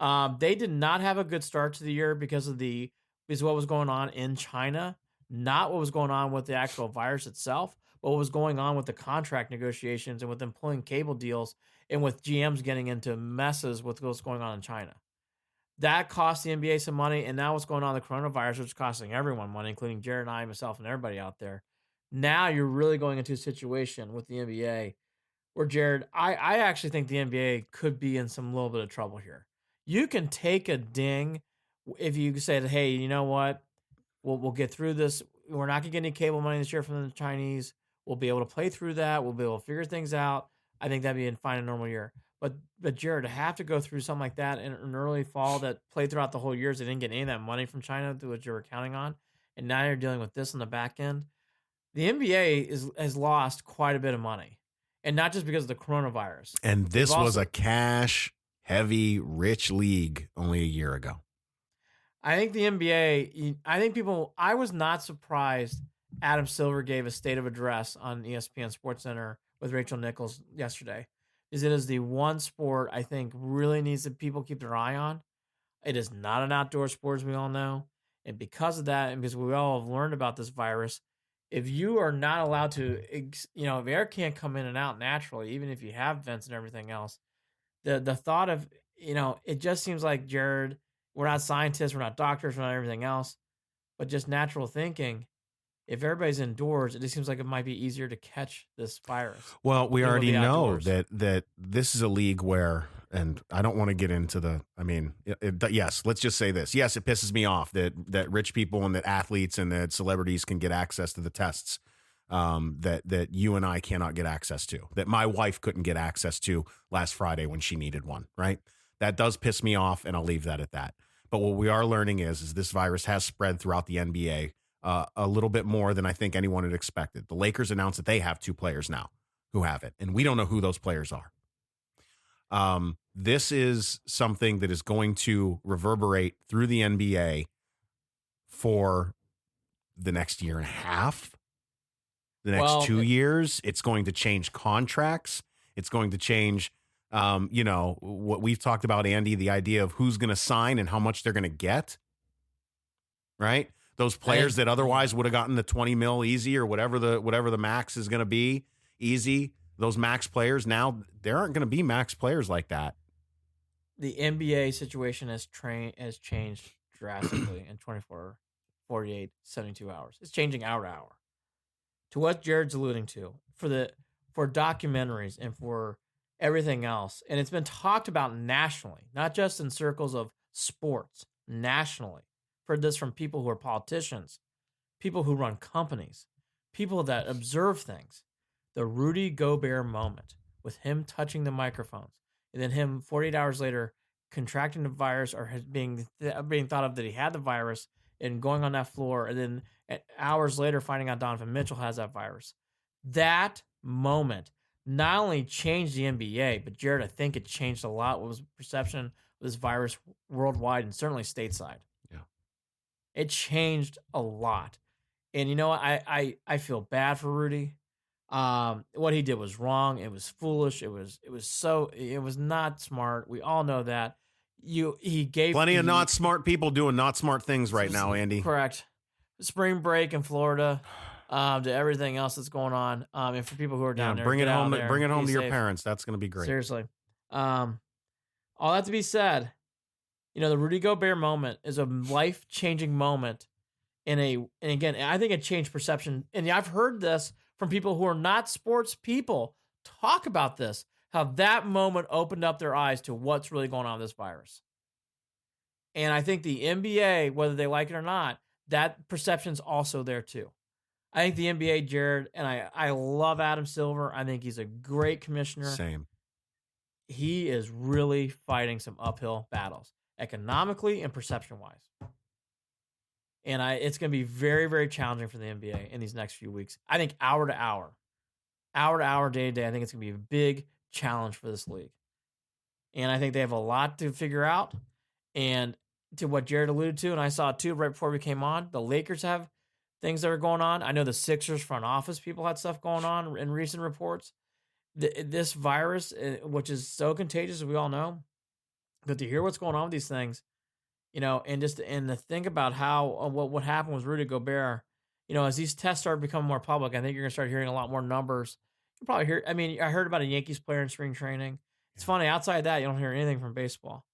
Speaker 4: Yeah. They did not have a good start to the year because of what was going on in China. Not what was going on with the actual virus itself, but what was going on with the contract negotiations and with them pulling cable deals and with GMs getting into messes with what's going on in China. That cost the NBA some money, and now what's going on with the coronavirus, which is costing everyone money, including Jared and I, myself, and everybody out there. Now you're really going into a situation with the NBA where, Jared, I actually think the NBA could be in some little bit of trouble here. You can take a ding if you say, hey, you know what? We'll get through this. We're not going to get any cable money this year from the Chinese. We'll be able to play through that. We'll be able to figure things out. I think that'd be fine in a normal year. But Jared, to have to go through something like that in an early fall that played throughout the whole year, they didn't get any of that money from China, which you were counting on, and now you're dealing with this on the back end. The NBA has lost quite a bit of money, and not just because of the coronavirus.
Speaker 3: And this was a cash-heavy, rich league only a year ago.
Speaker 4: I think the NBA, I was not surprised Adam Silver gave a state of address on ESPN SportsCenter with Rachel Nichols yesterday. Because it is the one sport I think really needs that people keep their eye on. It is not an outdoor sport, as we all know. And because of that, and because we all have learned about this virus, if you are not allowed to, if air can't come in and out naturally, even if you have vents and everything else, the thought of, it just seems like, Jared, we're not scientists, we're not doctors, we're not everything else, but just natural thinking. If everybody's indoors, it just seems like it might be easier to catch this virus.
Speaker 3: Well, we already know that this is a league where, and I don't want to get into yes, let's just say this. Yes, it pisses me off that rich people and that athletes and that celebrities can get access to the tests that you and I cannot get access to, that my wife couldn't get access to last Friday when she needed one, right? That does piss me off, and I'll leave that at that. But what we are learning is this virus has spread throughout the NBA a little bit more than I think anyone had expected. The Lakers announced that they have 2 players now who have it, and we don't know who those players are. This is something that is going to reverberate through the NBA for the next year and a half, the next 2 years. It's going to change contracts. It's going to change, what we've talked about, Andy, the idea of who's going to sign and how much they're going to get, right? Those players that otherwise would have gotten the 20 mil easy or whatever the max is going to be easy. Those max players now, there aren't going to be max players like that.
Speaker 4: The NBA situation has changed drastically in 24, 48, 72 hours. It's changing hour to hour. To what Jared's alluding to, for documentaries and for everything else, and it's been talked about nationally, not just in circles of sports, nationally. Heard this from people who are politicians, people who run companies, people that observe things. The Rudy Gobert moment with him touching the microphones, and then him 48 hours later contracting the virus or being thought of that he had the virus and going on that floor, and then hours later finding out Donovan Mitchell has that virus. That moment not only changed the NBA, but Jared, I think it changed a lot what was perception of this virus worldwide and certainly stateside. It changed a lot. And you know what? I feel bad for Rudy. What he did was wrong. It was foolish. It was not smart. We all know that. He gave
Speaker 3: plenty of not smart people doing not smart things right now, Andy.
Speaker 4: Correct. Spring break in Florida, to everything else that's going on. And for people who are down there,
Speaker 3: bring it home to your parents. That's going to be great.
Speaker 4: Seriously. All that to be said, the Rudy Gobert moment is a life-changing moment and again, I think it changed perception. And I've heard this from people who are not sports people talk about this, how that moment opened up their eyes to what's really going on with this virus. And I think the NBA, whether they like it or not, that perception's also there too. I think the NBA, Jared, and I love Adam Silver. I think he's a great commissioner.
Speaker 3: Same.
Speaker 4: He is really fighting some uphill battles, economically and perception-wise. And it's going to be very, very challenging for the NBA in these next few weeks. I think hour to hour, day to day, I think it's going to be a big challenge for this league. And I think they have a lot to figure out. And to what Jared alluded to, and I saw too right before we came on, the Lakers have things that are going on. I know the Sixers front office people had stuff going on in recent reports. This virus, which is so contagious, as we all know, but to hear what's going on with these things, and to think about how what happened with Rudy Gobert, as these tests start becoming more public, I think you're going to start hearing a lot more numbers. You'll probably hear. I mean, I heard about a Yankees player in spring training. It's funny. Outside of that, you don't hear anything from baseball.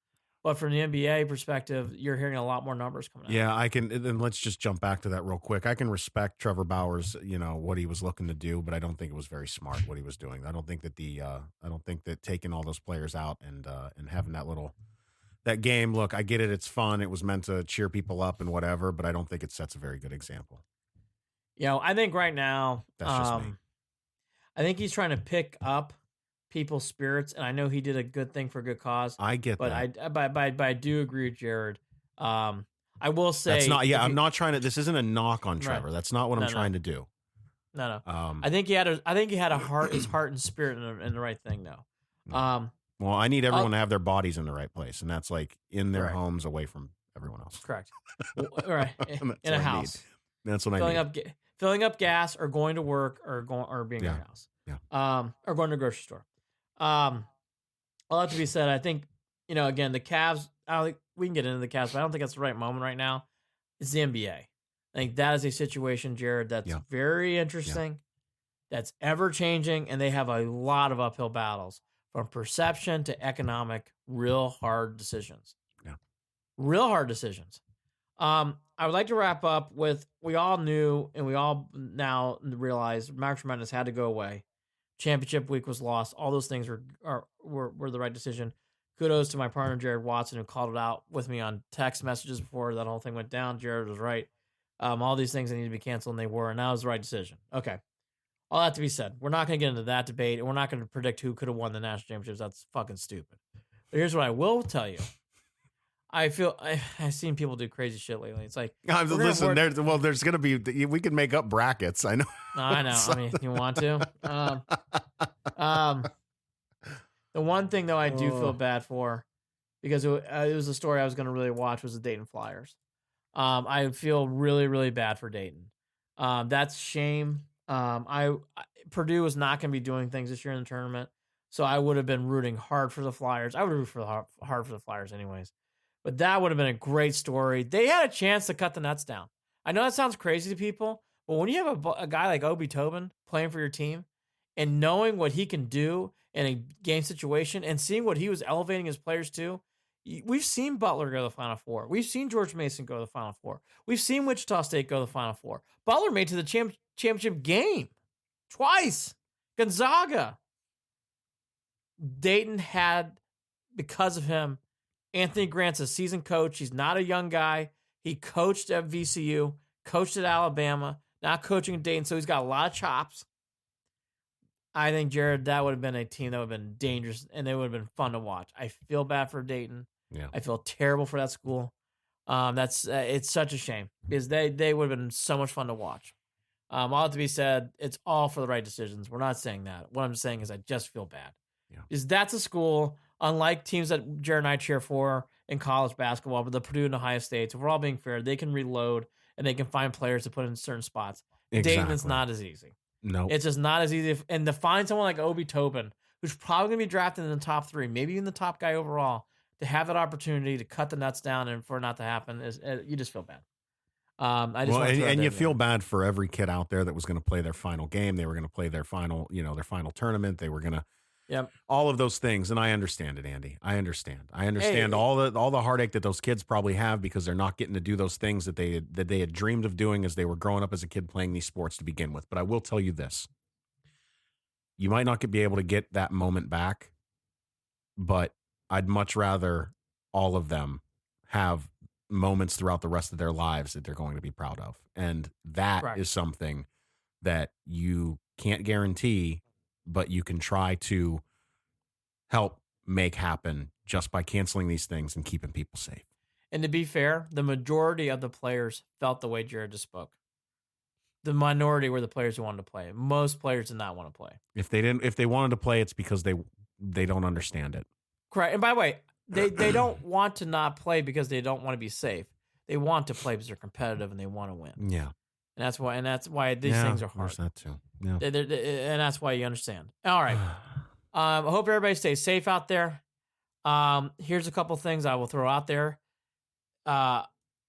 Speaker 4: But from the NBA perspective, you're hearing a lot more numbers coming out.
Speaker 3: Yeah, I can. Then let's just jump back to that real quick. I can respect Trevor Bauer's, what he was looking to do, but I don't think it was very smart what he was doing. I don't think that taking all those players out and having that game. Look, I get it. It's fun. It was meant to cheer people up and whatever, but I don't think it sets a very good example.
Speaker 4: I think right now,
Speaker 3: that's just me.
Speaker 4: I think he's trying to pick up people's spirits, and I know he did a good thing for a good cause.
Speaker 3: I get that.
Speaker 4: But I do agree with Jared. I will say
Speaker 3: That's not. Yeah, I'm not trying to. This isn't a knock on
Speaker 4: Right.
Speaker 3: Trevor. That's not what I'm trying to do.
Speaker 4: No.
Speaker 3: Um,
Speaker 4: I think he had a heart, his heart and spirit in the right thing though.
Speaker 3: well, I need everyone to have their bodies in the right place, and that's like in their
Speaker 4: Correct.
Speaker 3: homes, away from everyone else.
Speaker 4: Correct. Right. In a house.
Speaker 3: That's what I need.
Speaker 4: Filling up gas or going to work or being in your house.
Speaker 3: Yeah.
Speaker 4: Or going to the grocery store. All that to be said, I think, again, the Cavs, I don't think we can get into the Cavs, but I don't think that's the right moment right now. It's the NBA. I think that is a situation, Jared, that's very interesting. That's ever changing, and they have a lot of uphill battles from perception to economic, real hard decisions.
Speaker 3: Yeah.
Speaker 4: Real hard decisions. I would like to wrap up with, we all knew and we all now realize March Madness had to go away. Championship week was lost. All those things were the right decision. Kudos to my partner, Jared Watson, who called it out with me on text messages before that whole thing went down. Jared was right. All these things that needed to be canceled, and they were, and that was the right decision. Okay. All that to be said, we're not going to get into that debate, and we're not going to predict who could have won the national championships. That's fucking stupid. But here's what I will tell you. I feel I've seen people do crazy shit lately. It's like,
Speaker 3: listen, there's going to be, we can make up brackets. I know.
Speaker 4: I know. I mean, you want to? The one thing though I do feel bad for, because it was a story I was going to really watch, was the Dayton Flyers. I feel really, really bad for Dayton. That's shame. Purdue is not going to be doing things this year in the tournament, so I would have been rooting hard for the Flyers. I would root hard for the Flyers anyways. But that would have been a great story. They had a chance to cut the nuts down. I know that sounds crazy to people, but when you have a guy like Obi Tobin playing for your team and knowing what he can do in a game situation and seeing what he was elevating his players to, we've seen Butler go to the Final Four. We've seen George Mason go to the Final Four. We've seen Wichita State go to the Final Four. Butler made it to the championship game twice. Gonzaga. Dayton had, because of him, Anthony Grant's a seasoned coach. He's not a young guy. He coached at VCU, coached at Alabama, now coaching at Dayton, so he's got a lot of chops. I think, Jared, that would have been a team that would have been dangerous, and it would have been fun to watch. I feel bad for Dayton.
Speaker 3: Yeah.
Speaker 4: I feel terrible for that school. It's such a shame, because they would have been so much fun to watch. All that to be said, it's all for the right decisions. We're not saying that. What I'm saying is I just feel bad.
Speaker 3: Yeah.
Speaker 4: Because that's a school, unlike teams that Jared and I cheer for in college basketball, but the Purdue and Ohio State, if we're all being fair, they can reload and they can find players to put in certain spots.
Speaker 3: Exactly.
Speaker 4: Dayton, it's not as easy.
Speaker 3: No.
Speaker 4: It's just not as easy. And to find someone like Obi Tobin, who's probably going to be drafted in the top 3, maybe even the top guy overall, to have that opportunity to cut the nuts down and for it not to happen, you just feel bad.
Speaker 3: And you feel bad for every kid out there that was going to play their final game. They were going to play their final tournament. They were going to, all of those things. And I understand it, Andy. I understand all the heartache that those kids probably have because they're not getting to do those things that they had dreamed of doing as they were growing up as a kid playing these sports to begin with. But I will tell you this: you might not be able to get that moment back, but I'd much rather all of them have moments throughout the rest of their lives that they're going to be proud of. And that is something that you can't guarantee, but you can try to help make happen just by canceling these things and keeping people safe.
Speaker 4: And to be fair, the majority of the players felt the way Jared just spoke. The minority were the players who wanted to play. Most players did not want to play.
Speaker 3: If they wanted to play, it's because they don't understand it.
Speaker 4: Correct. And by the way, they don't want to not play because they don't want to be safe. They want to play because they're competitive and they want to win.
Speaker 3: Yeah.
Speaker 4: And that's why these things are hard.
Speaker 3: There's that too. Yeah.
Speaker 4: And that's why you understand. All right. I hope everybody stays safe out there. Here's a couple things I will throw out there.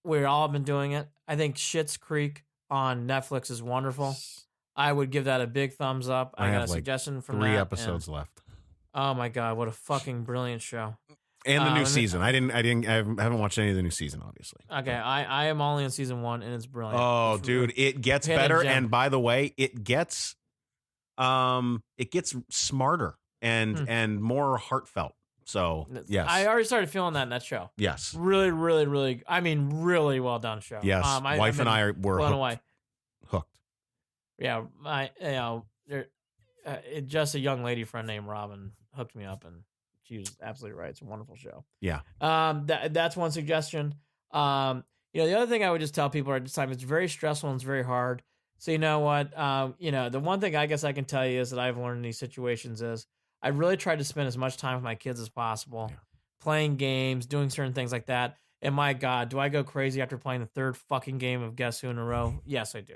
Speaker 4: We've all been doing it. I think Schitt's Creek on Netflix is wonderful. I would give that a big thumbs up. I got a suggestion from
Speaker 3: 3 episodes left.
Speaker 4: Oh my God, what a fucking brilliant show.
Speaker 3: And the new season. I haven't watched any of the new season, obviously.
Speaker 4: Okay, I am only in season 1 and it's brilliant.
Speaker 3: Oh,
Speaker 4: it's
Speaker 3: dude, it gets better. And by the way, it gets smarter and more heartfelt. So yes,
Speaker 4: I already started feeling that in that show.
Speaker 3: Yes,
Speaker 4: really, really, really. I mean, really well done show.
Speaker 3: Yes, wife and I were
Speaker 4: blown away.
Speaker 3: Hooked.
Speaker 4: Yeah, just a young lady friend named Robin hooked me up, and she was absolutely right. It's a wonderful show.
Speaker 3: Yeah.
Speaker 4: That's one suggestion. The other thing I would just tell people at this time, it's very stressful and it's very hard. So you know what? The one thing I guess I can tell you is that I've learned in these situations is I really tried to spend as much time with my kids as possible, playing games, doing certain things like that. And my God, do I go crazy after playing the third fucking game of Guess Who in a row? Yes, I do.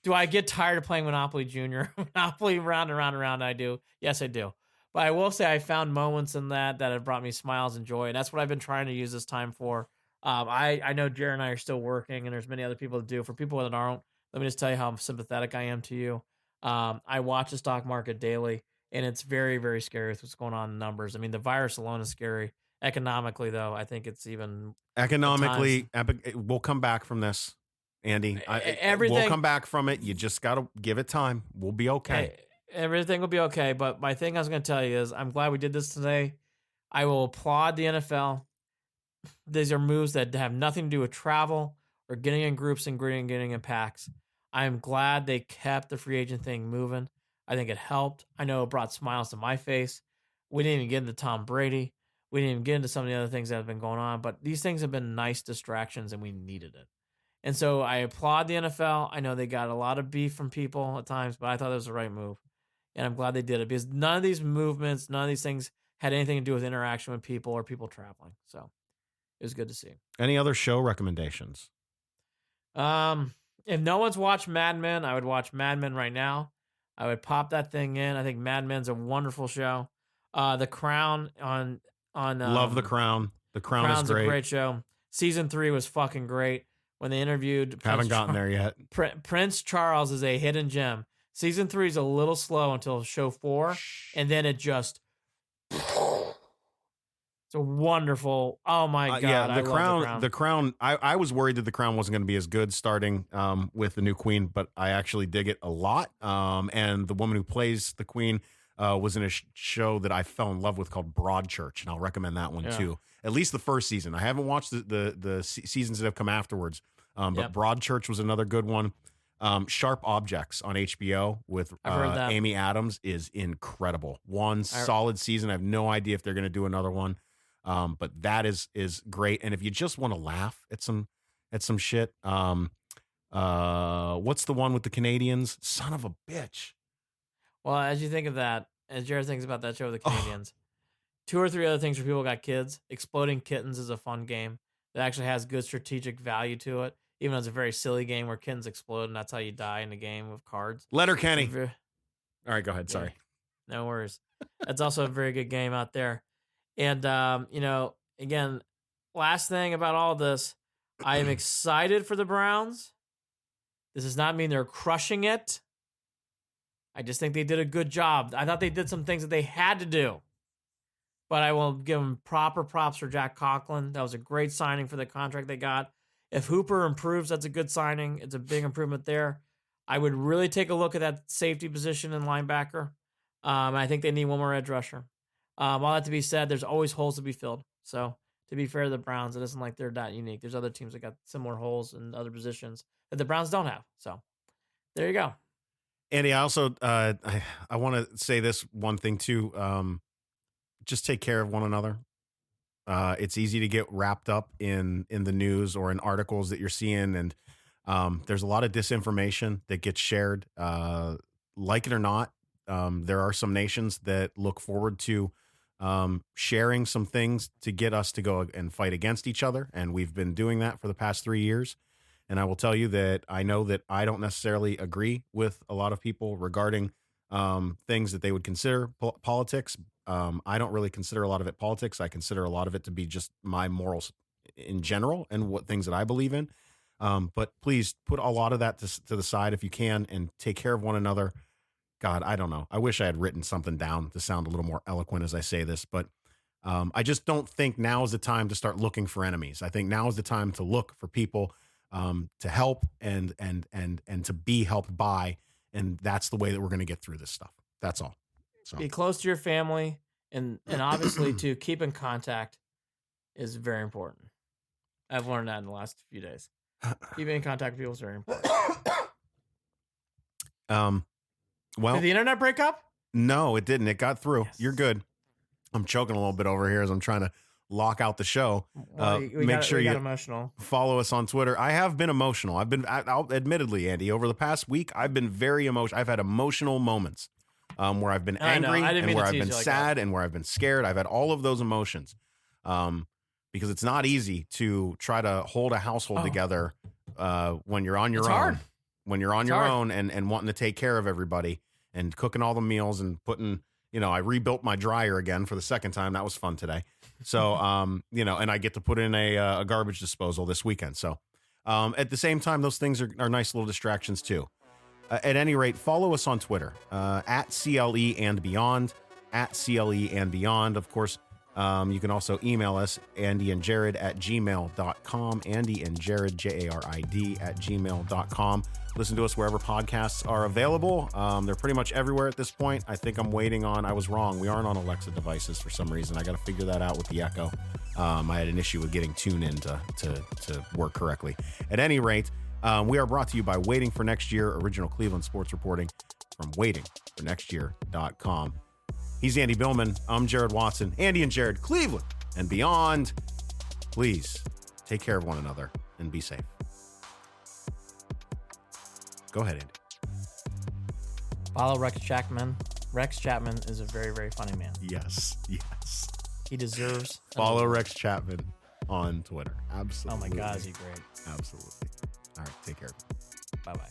Speaker 4: Do I get tired of playing Monopoly Junior? Monopoly round and round and round, I do. Yes, I do. But I will say I found moments in that have brought me smiles and joy. And that's what I've been trying to use this time for. I know Jared and I are still working, and there's many other people that do. For people that aren't, let me just tell you how sympathetic I am to you. I watch the stock market daily, and it's very, very scary with what's going on in numbers. I mean, the virus alone is scary. Economically, though, I think it's even
Speaker 3: economically. We'll come back from this, Andy. We'll come back from it. You just got to give it time. We'll be okay.
Speaker 4: Everything will be okay. But my thing I was going to tell you is I'm glad we did this today. I will applaud the NFL. These are moves that have nothing to do with travel or getting in groups and getting in packs. I am glad they kept the free agent thing moving. I think it helped. I know it brought smiles to my face. We didn't even get into Tom Brady. We didn't even get into some of the other things that have been going on, but these things have been nice distractions and we needed it. And so I applaud the NFL. I know they got a lot of beef from people at times, but I thought it was the right move. And I'm glad they did it because none of these movements, none of these things had anything to do with interaction with people or people traveling. So it was good to see.
Speaker 3: Any other show recommendations?
Speaker 4: If no one's watched Mad Men, I would watch Mad Men right now. I would pop that thing in. I think Mad Men's a wonderful show. The Crown on
Speaker 3: Love The Crown. The Crown is great.
Speaker 4: A great show. Season 3 was fucking great. When they interviewed
Speaker 3: Haven't gotten there yet.
Speaker 4: Prince Charles is a hidden gem. Season 3 is a little slow until show 4, and then it just it's a wonderful. Oh my God.
Speaker 3: Yeah,
Speaker 4: I love
Speaker 3: The Crown. I was worried that The Crown wasn't going to be as good starting with the new queen, but I actually dig it a lot. And the woman who plays the queen was in a show that I fell in love with called Broadchurch, and I'll recommend that one too. At least the first season. I haven't watched the seasons that have come afterwards, but Broadchurch was another good one. Sharp Objects on HBO with Amy Adams is incredible. One solid season. I have no idea if they're going to do another one, but that is great. And if you just want to laugh at some shit, what's the one with the Canadians? Son of a bitch.
Speaker 4: Well, as you think of that, as Jared thinks about that show with the Canadians, 2 or 3 other things for people who got kids. Exploding Kittens is a fun game that actually has good strategic value to it, even though it's a very silly game where kittens explode and that's how you die in a game with cards.
Speaker 3: Letterkenny. All right, go ahead.
Speaker 4: Yeah,
Speaker 3: sorry.
Speaker 4: No worries. That's also a very good game out there. And, again, last thing about all this, I am excited for the Browns. This does not mean they're crushing it. I just think they did a good job. I thought they did some things that they had to do. But I will give them proper props for Jack Conklin. That was a great signing for the contract they got. If Hooper improves, that's a good signing. It's a big improvement there. I would really take a look at that safety position in linebacker. I think they need one more edge rusher. All that to be said, there's always holes to be filled. So to be fair to the Browns, it isn't like they're that unique. There's other teams that got similar holes in other positions that the Browns don't have. So there you go.
Speaker 3: Andy, I also I want to say this one thing too. Just take care of one another. It's easy to get wrapped up in the news or in articles that you're seeing, and there's a lot of disinformation that gets shared. Like it or not, there are some nations that look forward to sharing some things to get us to go and fight against each other, and we've been doing that for the past 3 years. And I will tell you that I know that I don't necessarily agree with a lot of people regarding things that they would consider politics. I don't really consider a lot of it politics. I consider a lot of it to be just my morals in general and what things that I believe in. But please put a lot of that to the side if you can and take care of one another. God, I don't know. I wish I had written something down to sound a little more eloquent as I say this, but I just don't think now is the time to start looking for enemies. I think now is the time to look for people to help and to be helped by, and that's the way that we're going to get through this stuff. That's all. So
Speaker 4: be close to your family, and obviously to keep in contact is very important. I've learned that in the last few days. Keeping in contact with people is very important.
Speaker 3: Well,
Speaker 4: did the internet break up?
Speaker 3: No, it didn't. It got through.
Speaker 4: Yes.
Speaker 3: You're good. I'm choking a little bit over here as I'm trying to lock out the show.
Speaker 4: Well, we
Speaker 3: Make
Speaker 4: got,
Speaker 3: sure
Speaker 4: we got
Speaker 3: you
Speaker 4: emotional.
Speaker 3: follow us on Twitter. I have been emotional. Admittedly, Andy, over the past week, I've been very emotional. I've had emotional moments where I've been
Speaker 4: I know.
Speaker 3: angry
Speaker 4: I didn't
Speaker 3: and
Speaker 4: mean
Speaker 3: where
Speaker 4: to
Speaker 3: I've
Speaker 4: tease
Speaker 3: been
Speaker 4: you like
Speaker 3: sad and where I've been scared. I've had all of those emotions because it's not easy to try to hold a household together when you're on your
Speaker 4: It's
Speaker 3: own.
Speaker 4: hard.
Speaker 3: When you're on
Speaker 4: It's
Speaker 3: your
Speaker 4: hard.
Speaker 3: own and wanting to take care of everybody and cooking all the meals and putting, I rebuilt my dryer again for the second time. That was fun today. So, and I get to put in a garbage disposal this weekend. So, at the same time, those things are nice little distractions too. At any rate, follow us on Twitter at CLE and Beyond, at CLE and Beyond. Of course, you can also email us, Andy and Jarid at gmail.com, Andy and Jarid, Jarid at gmail.com. Listen to us wherever podcasts are available. They're pretty much everywhere at this point. I think I'm waiting on, I was wrong. We aren't on Alexa devices for some reason. I got to figure that out with the Echo. I had an issue with getting TuneIn to work correctly. At any rate, we are brought to you by Waiting for Next Year, original Cleveland sports reporting from waitingfornextyear.com. He's Andy Billman. I'm Jarid Watson. Andy and Jarid, Cleveland and beyond. Please take care of one another and be safe. Go ahead, Andy.
Speaker 4: Follow Rex Chapman. Rex Chapman is a very, very funny man.
Speaker 3: Yes.
Speaker 4: He deserves.
Speaker 3: Follow Rex Chapman on Twitter.
Speaker 4: Oh
Speaker 3: Absolutely.
Speaker 4: my God, is he great?
Speaker 3: Absolutely. All right, take care.
Speaker 4: Bye bye.